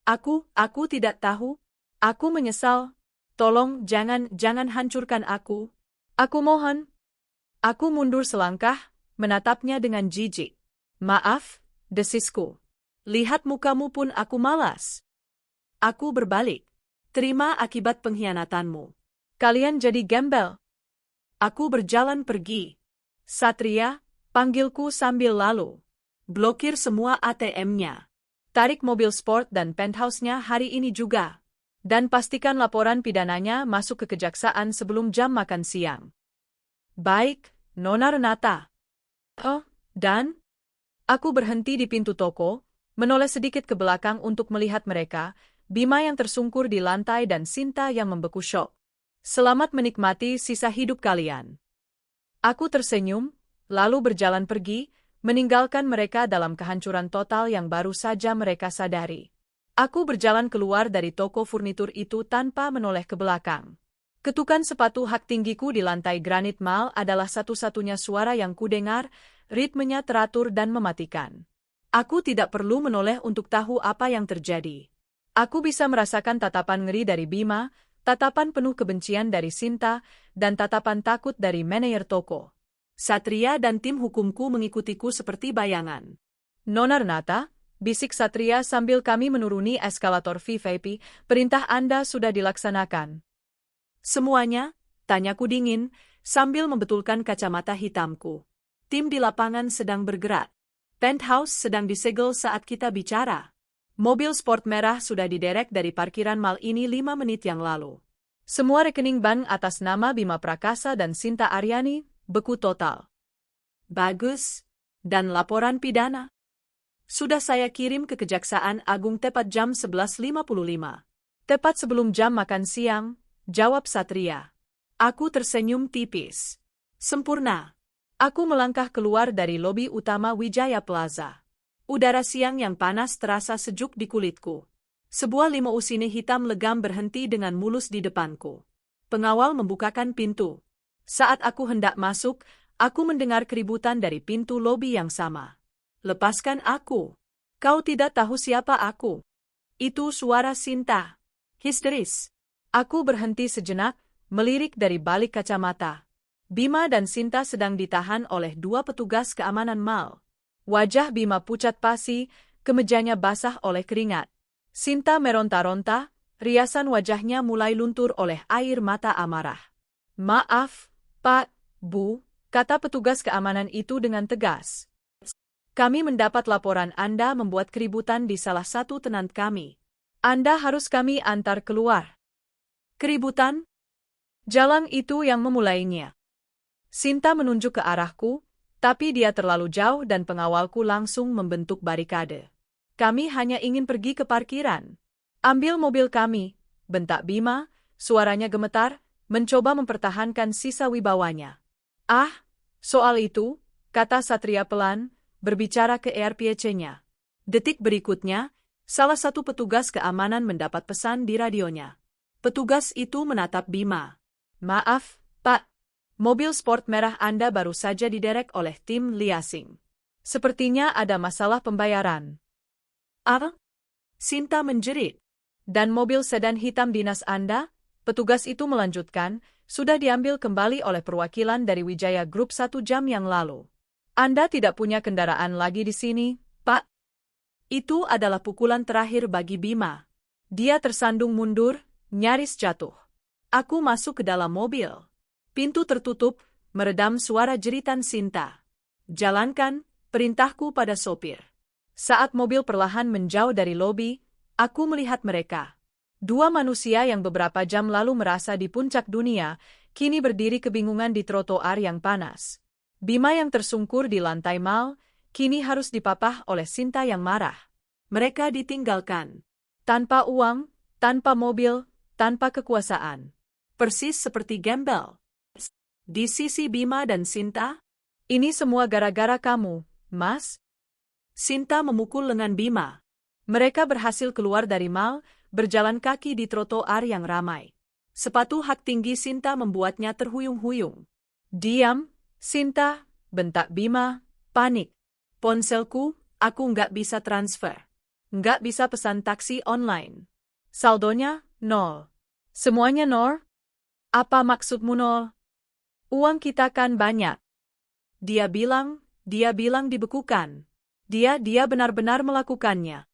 Aku tidak tahu. Aku menyesal. Tolong jangan hancurkan aku. Aku mohon. Aku mundur selangkah, menatapnya dengan jijik. Maaf, desisku. Lihat mukamu pun aku malas. Aku berbalik. Terima akibat pengkhianatanmu. Kalian jadi gembel. Aku berjalan pergi. Satria, panggilku sambil lalu. Blokir semua ATM-nya. Tarik mobil sport dan penthouse-nya hari ini juga. Dan pastikan laporan pidananya masuk ke kejaksaan sebelum jam makan siang. Baik, Nona Renata. Dan? Aku berhenti di pintu toko, menoleh sedikit ke belakang untuk melihat mereka, Bima yang tersungkur di lantai dan Sinta yang membeku syok. Selamat menikmati sisa hidup kalian. Aku tersenyum, lalu berjalan pergi, meninggalkan mereka dalam kehancuran total yang baru saja mereka sadari. Aku berjalan keluar dari toko furnitur itu tanpa menoleh ke belakang. Ketukan sepatu hak tinggiku di lantai granit mal adalah satu-satunya suara yang kudengar, ritmenya teratur dan mematikan. Aku tidak perlu menoleh untuk tahu apa yang terjadi. Aku bisa merasakan tatapan ngeri dari Bima, tatapan penuh kebencian dari Sinta, dan tatapan takut dari manajer toko. Satria dan tim hukumku mengikutiku seperti bayangan. Nona Renata, bisik Satria sambil kami menuruni eskalator VIP, perintah Anda sudah dilaksanakan. Semuanya, tanyaku dingin, sambil membetulkan kacamata hitamku. Tim di lapangan sedang bergerak. Penthouse sedang disegel saat kita bicara. Mobil sport merah sudah diderek dari parkiran mal ini 5 menit yang lalu. Semua rekening bank atas nama Bima Prakasa dan Sinta Aryani beku total. Bagus. Dan laporan pidana? Sudah saya kirim ke Kejaksaan Agung tepat jam 11.55. Tepat sebelum jam makan siang, jawab Satria. Aku tersenyum tipis. Sempurna. Aku melangkah keluar dari lobi utama Wijaya Plaza. Udara siang yang panas terasa sejuk di kulitku. Sebuah limousine hitam legam berhenti dengan mulus di depanku. Pengawal membukakan pintu. Saat aku hendak masuk, aku mendengar keributan dari pintu lobi yang sama. Lepaskan aku. Kau tidak tahu siapa aku. Itu suara Sinta. Histeris. Aku berhenti sejenak, melirik dari balik kacamata. Bima dan Sinta sedang ditahan oleh 2 petugas keamanan mal. Wajah Bima pucat pasi, kemejanya basah oleh keringat. Sinta meronta-ronta, riasan wajahnya mulai luntur oleh air mata amarah. Maaf, Pak, Bu, kata petugas keamanan itu dengan tegas. Kami mendapat laporan Anda membuat keributan di salah satu tenant kami. Anda harus kami antar keluar. Keributan? Jalang itu yang memulainya. Sinta menunjuk ke arahku, tapi dia terlalu jauh dan pengawalku langsung membentuk barikade. Kami hanya ingin pergi ke parkiran. Ambil mobil kami, bentak Bima, suaranya gemetar, mencoba mempertahankan sisa wibawanya. Ah, soal itu, kata Satria pelan, berbicara ke RPC-nya. Detik berikutnya, salah satu petugas keamanan mendapat pesan di radionya. Petugas itu menatap Bima. Maaf, Pak. Mobil sport merah Anda baru saja diderek oleh tim liasing. Sepertinya ada masalah pembayaran. Apa? Sinta menjerit. Dan mobil sedan hitam dinas Anda, petugas itu melanjutkan, sudah diambil kembali oleh perwakilan dari Wijaya Group 1 jam yang lalu. Anda tidak punya kendaraan lagi di sini, Pak. Itu adalah pukulan terakhir bagi Bima. Dia tersandung mundur, nyaris jatuh. Aku masuk ke dalam mobil. Pintu tertutup, meredam suara jeritan Sinta. Jalankan perintahku pada sopir. Saat mobil perlahan menjauh dari lobi, aku melihat mereka. 2 manusia yang beberapa jam lalu merasa di puncak dunia, kini berdiri kebingungan di trotoar yang panas. Bima yang tersungkur di lantai mal, kini harus dipapah oleh Sinta yang marah. Mereka ditinggalkan. Tanpa uang, tanpa mobil, tanpa kekuasaan. Persis seperti gembel. Di sisi Bima dan Sinta, ini semua gara-gara kamu, Mas. Sinta memukul lengan Bima. Mereka berhasil keluar dari mal, berjalan kaki di trotoar yang ramai. Sepatu hak tinggi Sinta membuatnya terhuyung-huyung. Diam, Sinta, bentak Bima, panik. Ponselku, aku nggak bisa transfer. Nggak bisa pesan taksi online. Saldonya, 0. Semuanya 0? Apa maksudmu 0? Uang kita kan banyak. Dia bilang dibekukan. Dia benar-benar melakukannya.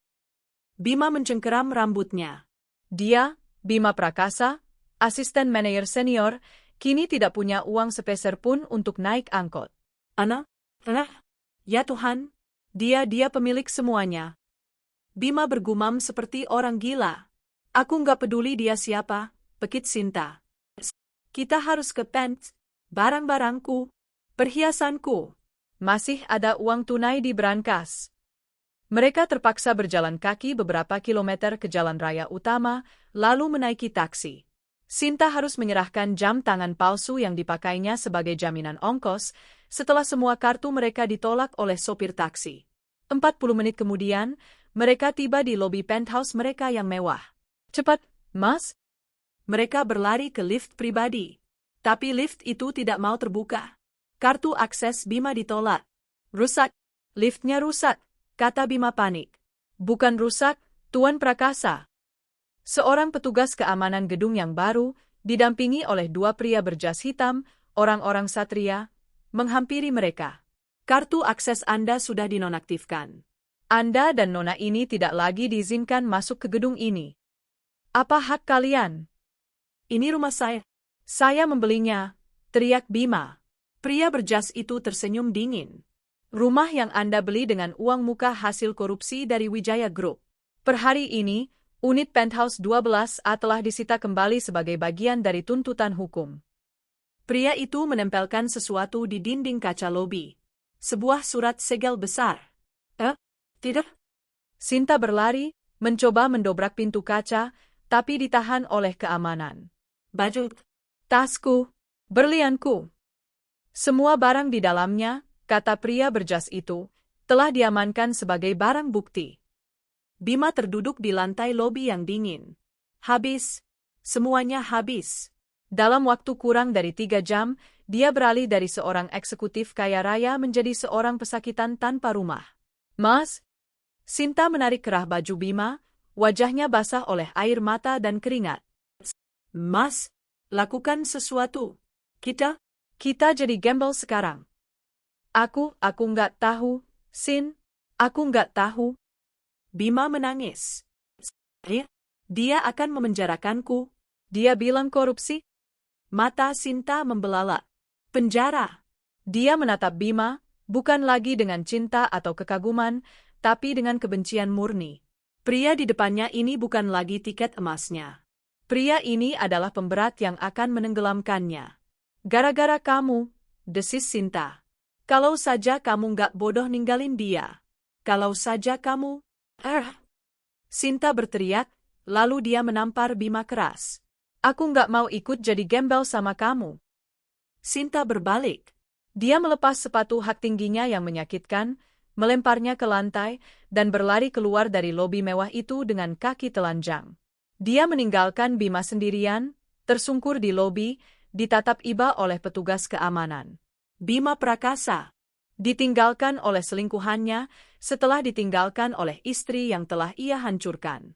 Bima mencengkeram rambutnya. Dia, Bima Prakasa, asisten manajer senior, kini tidak punya uang sepeser pun untuk naik angkot. Ya Tuhan, dia pemilik semuanya. Bima bergumam seperti orang gila. Aku nggak peduli dia siapa, pekit Sinta. Kita harus ke pens, barang-barangku, perhiasanku. Masih ada uang tunai di brankas. Mereka terpaksa berjalan kaki beberapa kilometer ke jalan raya utama, lalu menaiki taksi. Sinta harus menyerahkan jam tangan palsu yang dipakainya sebagai jaminan ongkos, setelah semua kartu mereka ditolak oleh sopir taksi. 40 menit kemudian, mereka tiba di lobi penthouse mereka yang mewah. Cepat, Mas. Mereka berlari ke lift pribadi. Tapi lift itu tidak mau terbuka. Kartu akses Bima ditolak. Rusak. Liftnya rusak, kata Bima panik. Bukan rusak, Tuan Prakasa. Seorang petugas keamanan gedung yang baru, didampingi oleh 2 pria berjas hitam, orang-orang Satria, menghampiri mereka. Kartu akses Anda sudah dinonaktifkan. Anda dan Nona ini tidak lagi diizinkan masuk ke gedung ini. Apa hak kalian? Ini rumah saya. Saya membelinya, teriak Bima. Pria berjas itu tersenyum dingin. Rumah yang Anda beli dengan uang muka hasil korupsi dari Wijaya Group. Per hari ini, unit Penthouse 12A telah disita kembali sebagai bagian dari tuntutan hukum. Pria itu menempelkan sesuatu di dinding kaca lobi. Sebuah surat segel besar. Tidak. Sinta berlari, mencoba mendobrak pintu kaca, tapi ditahan oleh keamanan. Baju, tasku, berlianku. Semua barang di dalamnya, kata pria berjas itu, telah diamankan sebagai barang bukti. Bima terduduk di lantai lobi yang dingin. Habis. Semuanya habis. Dalam waktu kurang dari 3 jam, dia beralih dari seorang eksekutif kaya raya menjadi seorang pesakitan tanpa rumah. Mas? Sinta menarik kerah baju Bima, wajahnya basah oleh air mata dan keringat. Mas, lakukan sesuatu. Kita jadi gembel sekarang. Aku nggak tahu, Sin. Aku nggak tahu. Bima menangis. Dia akan memenjarakanku. Dia bilang korupsi. Mata Sinta membelalak. Penjara. Dia menatap Bima, bukan lagi dengan cinta atau kekaguman, tapi dengan kebencian murni. Pria di depannya ini bukan lagi tiket emasnya. Pria ini adalah pemberat yang akan menenggelamkannya. Gara-gara kamu, desis Sinta. Kalau saja kamu nggak bodoh ninggalin dia. Kalau saja kamu... Sinta berteriak, lalu dia menampar Bima keras. Aku nggak mau ikut jadi gembel sama kamu. Sinta berbalik. Dia melepas sepatu hak tingginya yang menyakitkan, melemparnya ke lantai, dan berlari keluar dari lobi mewah itu dengan kaki telanjang. Dia meninggalkan Bima sendirian, tersungkur di lobi, ditatap iba oleh petugas keamanan. Bima Prakasa ditinggalkan oleh selingkuhannya, setelah ditinggalkan oleh istri yang telah ia hancurkan.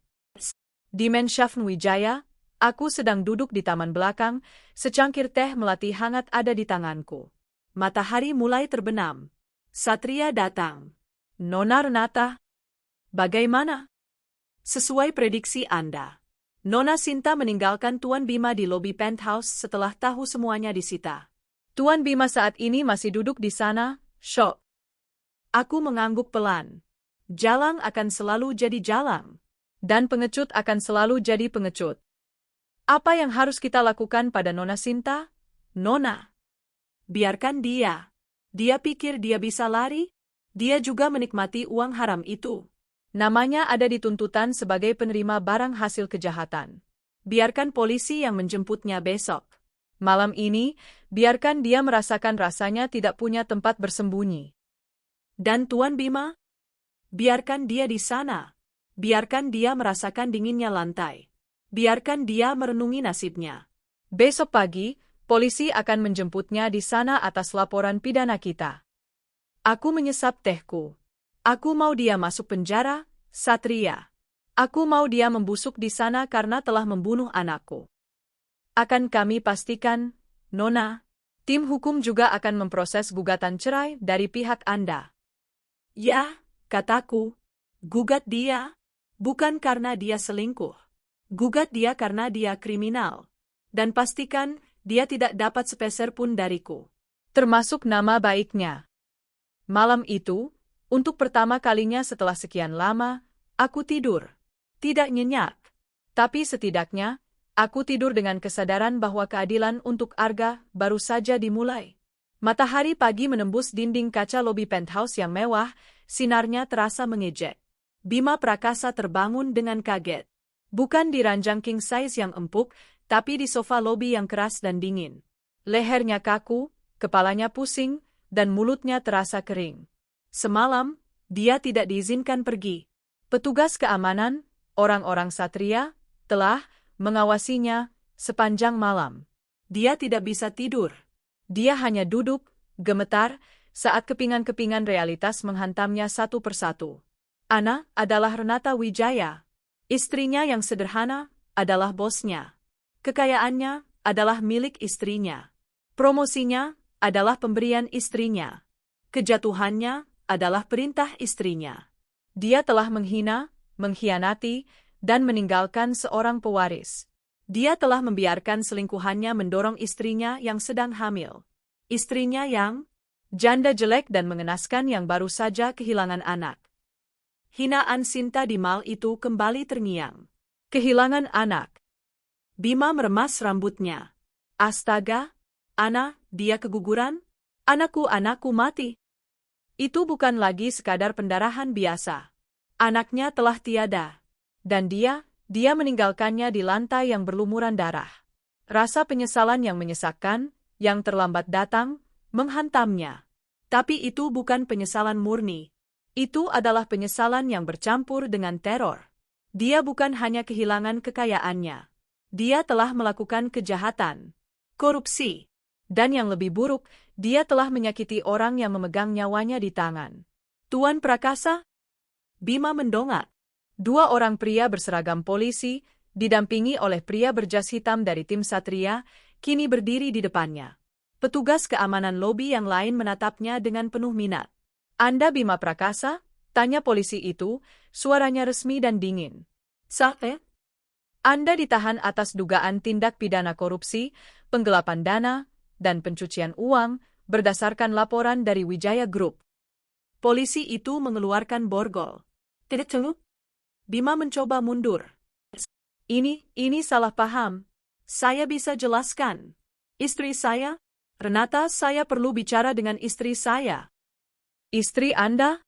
Di Men Shafn Wijaya, aku sedang duduk di taman belakang, secangkir teh melati hangat ada di tanganku. Matahari mulai terbenam. Satria datang. Nona Renata, bagaimana? Sesuai prediksi Anda. Nona Sinta meninggalkan Tuan Bima di lobi penthouse setelah tahu semuanya disita. Tuan Bima saat ini masih duduk di sana, syok. Aku mengangguk pelan. Jalang akan selalu jadi jalang. Dan pengecut akan selalu jadi pengecut. Apa yang harus kita lakukan pada Nona Sinta? Nona. Biarkan dia. Dia pikir dia bisa lari? Dia juga menikmati uang haram itu. Namanya ada di tuntutan sebagai penerima barang hasil kejahatan. Biarkan polisi yang menjemputnya besok. Malam ini, biarkan dia merasakan rasanya tidak punya tempat bersembunyi. Dan Tuan Bima? Biarkan dia di sana. Biarkan dia merasakan dinginnya lantai. Biarkan dia merenungi nasibnya. Besok pagi, polisi akan menjemputnya di sana atas laporan pidana kita. Aku menyesap tehku. Aku mau dia masuk penjara, Satria. Aku mau dia membusuk di sana karena telah membunuh anakku. Akan kami pastikan, Nona, tim hukum juga akan memproses gugatan cerai dari pihak Anda. Ya, kataku, gugat dia, bukan karena dia selingkuh. Gugat dia karena dia kriminal. Dan pastikan, dia tidak dapat sepeser pun dariku. Termasuk nama baiknya. Malam itu, untuk pertama kalinya setelah sekian lama, aku tidur. Tidak nyenyak. Tapi setidaknya, aku tidur dengan kesadaran bahwa keadilan untuk Arga baru saja dimulai. Matahari pagi menembus dinding kaca lobi penthouse yang mewah, sinarnya terasa mengejek. Bima Prakasa terbangun dengan kaget. Bukan di ranjang king size yang empuk, tapi di sofa lobi yang keras dan dingin. Lehernya kaku, kepalanya pusing, dan mulutnya terasa kering. Semalam, dia tidak diizinkan pergi. Petugas keamanan, orang-orang Satria, telah mengawasinya sepanjang malam. Dia tidak bisa tidur. Dia hanya duduk, gemetar, saat kepingan-kepingan realitas menghantamnya satu persatu. Ana adalah Renata Wijaya. Istrinya yang sederhana adalah bosnya. Kekayaannya adalah milik istrinya. Promosinya adalah pemberian istrinya. Kejatuhannya adalah perintah istrinya. Dia telah menghina, mengkhianati, dan meninggalkan seorang pewaris. Dia telah membiarkan selingkuhannya mendorong istrinya yang sedang hamil. Istrinya yang janda jelek dan mengenaskan yang baru saja kehilangan anak. Hinaan Sinta di mal itu kembali terngiang. Kehilangan anak. Bima meremas rambutnya. Astaga, Ana, dia keguguran? Anakku mati. Itu bukan lagi sekadar pendarahan biasa. Anaknya telah tiada. Dan dia meninggalkannya di lantai yang berlumuran darah. Rasa penyesalan yang menyesakkan, yang terlambat datang, menghantamnya. Tapi itu bukan penyesalan murni. Itu adalah penyesalan yang bercampur dengan teror. Dia bukan hanya kehilangan kekayaannya. Dia telah melakukan kejahatan, korupsi, dan yang lebih buruk, dia telah menyakiti orang yang memegang nyawanya di tangan. Tuan Prakasa? Bima mendongak. 2 orang pria berseragam polisi, didampingi oleh pria berjas hitam dari tim Satria, kini berdiri di depannya. Petugas keamanan lobi yang lain menatapnya dengan penuh minat. Anda Bima Prakasa? Tanya polisi itu, suaranya resmi dan dingin. Sae? Anda ditahan atas dugaan tindak pidana korupsi, penggelapan dana, dan pencucian uang, berdasarkan laporan dari Wijaya Group. Polisi itu mengeluarkan borgol. Tidak celup? Bima mencoba mundur. Ini salah paham. Saya bisa jelaskan. Istri saya? Renata, saya perlu bicara dengan istri saya. Istri Anda?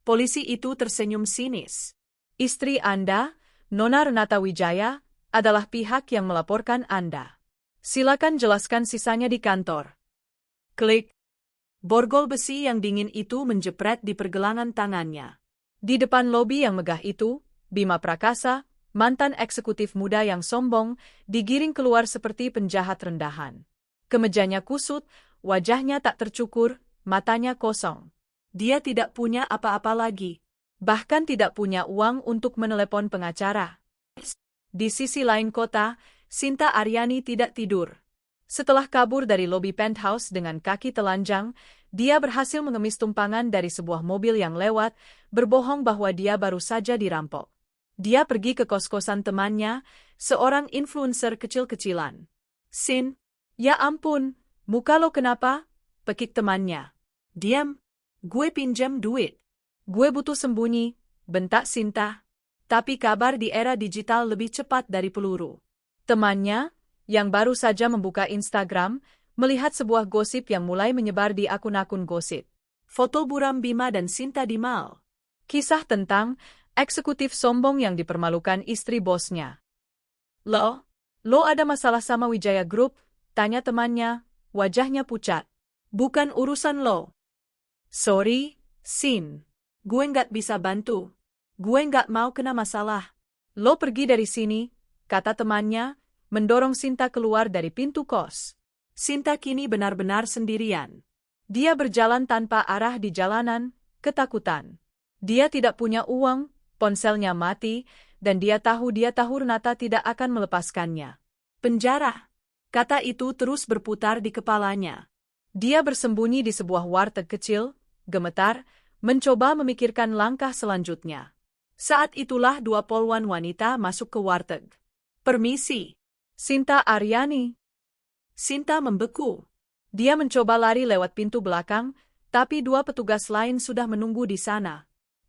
Polisi itu tersenyum sinis. Istri Anda, Nona Renata Wijaya, adalah pihak yang melaporkan Anda. Silakan jelaskan sisanya di kantor. Klik. Borgol besi yang dingin itu menjepret di pergelangan tangannya. Di depan lobi yang megah itu, Bima Prakasa, mantan eksekutif muda yang sombong, digiring keluar seperti penjahat rendahan. Kemejanya kusut, wajahnya tak tercukur, matanya kosong. Dia tidak punya apa-apa lagi. Bahkan tidak punya uang untuk menelepon pengacara. Di sisi lain kota, Sinta Aryani tidak tidur. Setelah kabur dari lobi penthouse dengan kaki telanjang, dia berhasil mengemis tumpangan dari sebuah mobil yang lewat, berbohong bahwa dia baru saja dirampok. Dia pergi ke kos-kosan temannya, seorang influencer kecil-kecilan. Sin, ya ampun, muka lo kenapa? Pekik temannya. Diam, gue pinjam duit. Gue butuh sembunyi, bentak Sinta. Tapi kabar di era digital lebih cepat dari peluru. Temannya, yang baru saja membuka Instagram, melihat sebuah gosip yang mulai menyebar di akun-akun gosip. Foto buram Bima dan Sinta di mal. Kisah tentang eksekutif sombong yang dipermalukan istri bosnya. Lo ada masalah sama Wijaya Group? Tanya temannya, wajahnya pucat. Bukan urusan lo. Sorry, Sin. Gue nggak bisa bantu. Gue nggak mau kena masalah. Lo pergi dari sini, kata temannya, mendorong Sinta keluar dari pintu kos. Sinta kini benar-benar sendirian. Dia berjalan tanpa arah di jalanan, ketakutan. Dia tidak punya uang, ponselnya mati, dan dia tahu Renata tidak akan melepaskannya. Penjara. Kata itu terus berputar di kepalanya. Dia bersembunyi di sebuah warteg kecil, gemetar, mencoba memikirkan langkah selanjutnya. Saat itulah 2 polwan wanita masuk ke warteg. Permisi. Sinta Aryani. Sinta membeku. Dia mencoba lari lewat pintu belakang, tapi 2 petugas lain sudah menunggu di sana.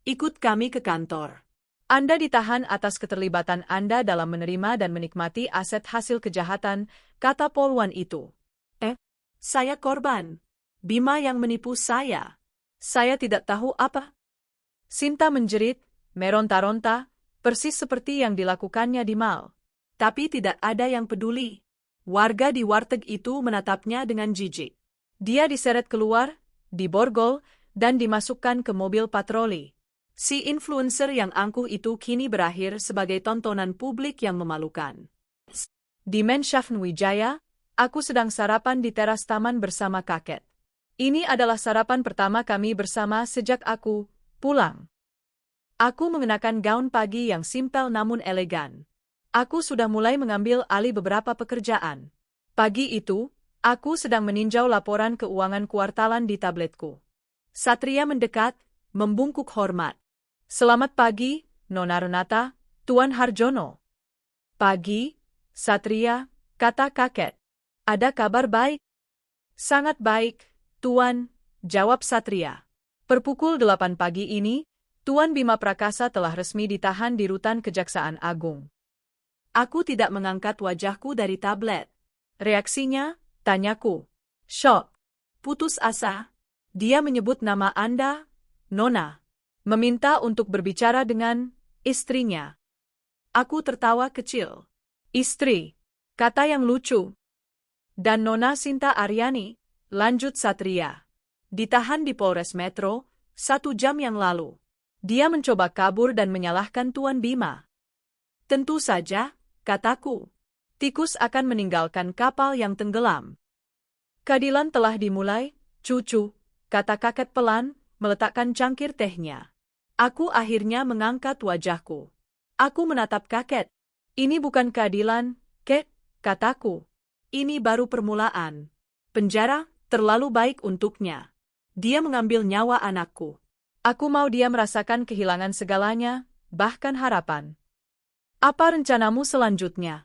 Ikut kami ke kantor. Anda ditahan atas keterlibatan Anda dalam menerima dan menikmati aset hasil kejahatan, kata polwan itu. Saya korban. Bima yang menipu saya. Saya tidak tahu apa. Sinta menjerit, meronta-ronta, persis seperti yang dilakukannya di mal. Tapi tidak ada yang peduli. Warga di warteg itu menatapnya dengan jijik. Dia diseret keluar, diborgol, dan dimasukkan ke mobil patroli. Si influencer yang angkuh itu kini berakhir sebagai tontonan publik yang memalukan. Di Menshafn Wijaya, aku sedang sarapan di teras taman bersama kakek. Ini adalah sarapan pertama kami bersama sejak aku pulang. Aku mengenakan gaun pagi yang simpel namun elegan. Aku sudah mulai mengambil alih beberapa pekerjaan. Pagi itu, aku sedang meninjau laporan keuangan kuartalan di tabletku. Satria mendekat, membungkuk hormat. Selamat pagi, Nona Renata, Tuan Harjono. Pagi, Satria, kata kakek. Ada kabar baik? Sangat baik, Tuan, jawab Satria. Per pukul 8 pagi ini, Tuan Bima Prakasa telah resmi ditahan di rutan Kejaksaan Agung. Aku tidak mengangkat wajahku dari tablet. Reaksinya, tanyaku. Syok. Putus asa. Dia menyebut nama Anda, Nona. Meminta untuk berbicara dengan istrinya. Aku tertawa kecil. Istri. Kata yang lucu. Dan Nona Sinta Aryani, lanjut Satria. Ditahan di Polres Metro 1 jam yang lalu. Dia mencoba kabur dan menyalahkan Tuan Bima. Tentu saja, kataku. Tikus akan meninggalkan kapal yang tenggelam. Keadilan telah dimulai, cucu, kata kakek pelan, meletakkan cangkir tehnya. Aku akhirnya mengangkat wajahku. Aku menatap kakek. Ini bukan keadilan, kek, kataku. Ini baru permulaan. Penjara terlalu baik untuknya. Dia mengambil nyawa anakku. Aku mau dia merasakan kehilangan segalanya, bahkan harapan. Apa rencanamu selanjutnya?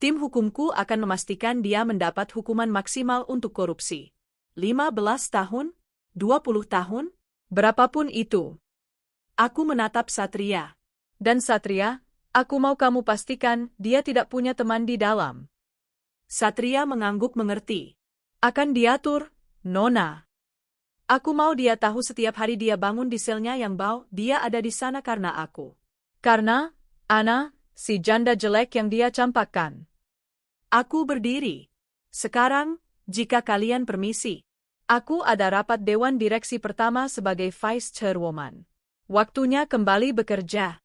Tim hukumku akan memastikan dia mendapat hukuman maksimal untuk korupsi. 15 tahun? 20 tahun? Berapapun itu. Aku menatap Satria. Dan Satria, aku mau kamu pastikan dia tidak punya teman di dalam. Satria mengangguk mengerti. Akan diatur, Nona. Aku mau dia tahu setiap hari dia bangun di selnya yang bau, dia ada di sana karena aku. Karena, Ana, si janda jelek yang dia campakkan. Aku berdiri. Sekarang, jika kalian permisi. Aku ada rapat Dewan Direksi pertama sebagai Vice Chairwoman. Waktunya kembali bekerja.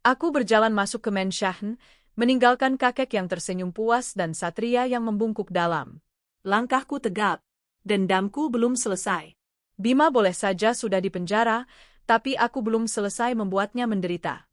Aku berjalan masuk ke Mensyahn, meninggalkan kakek yang tersenyum puas dan Satria yang membungkuk dalam. Langkahku tegap. Dendamku belum selesai. Bima boleh saja sudah dipenjara, tapi aku belum selesai membuatnya menderita.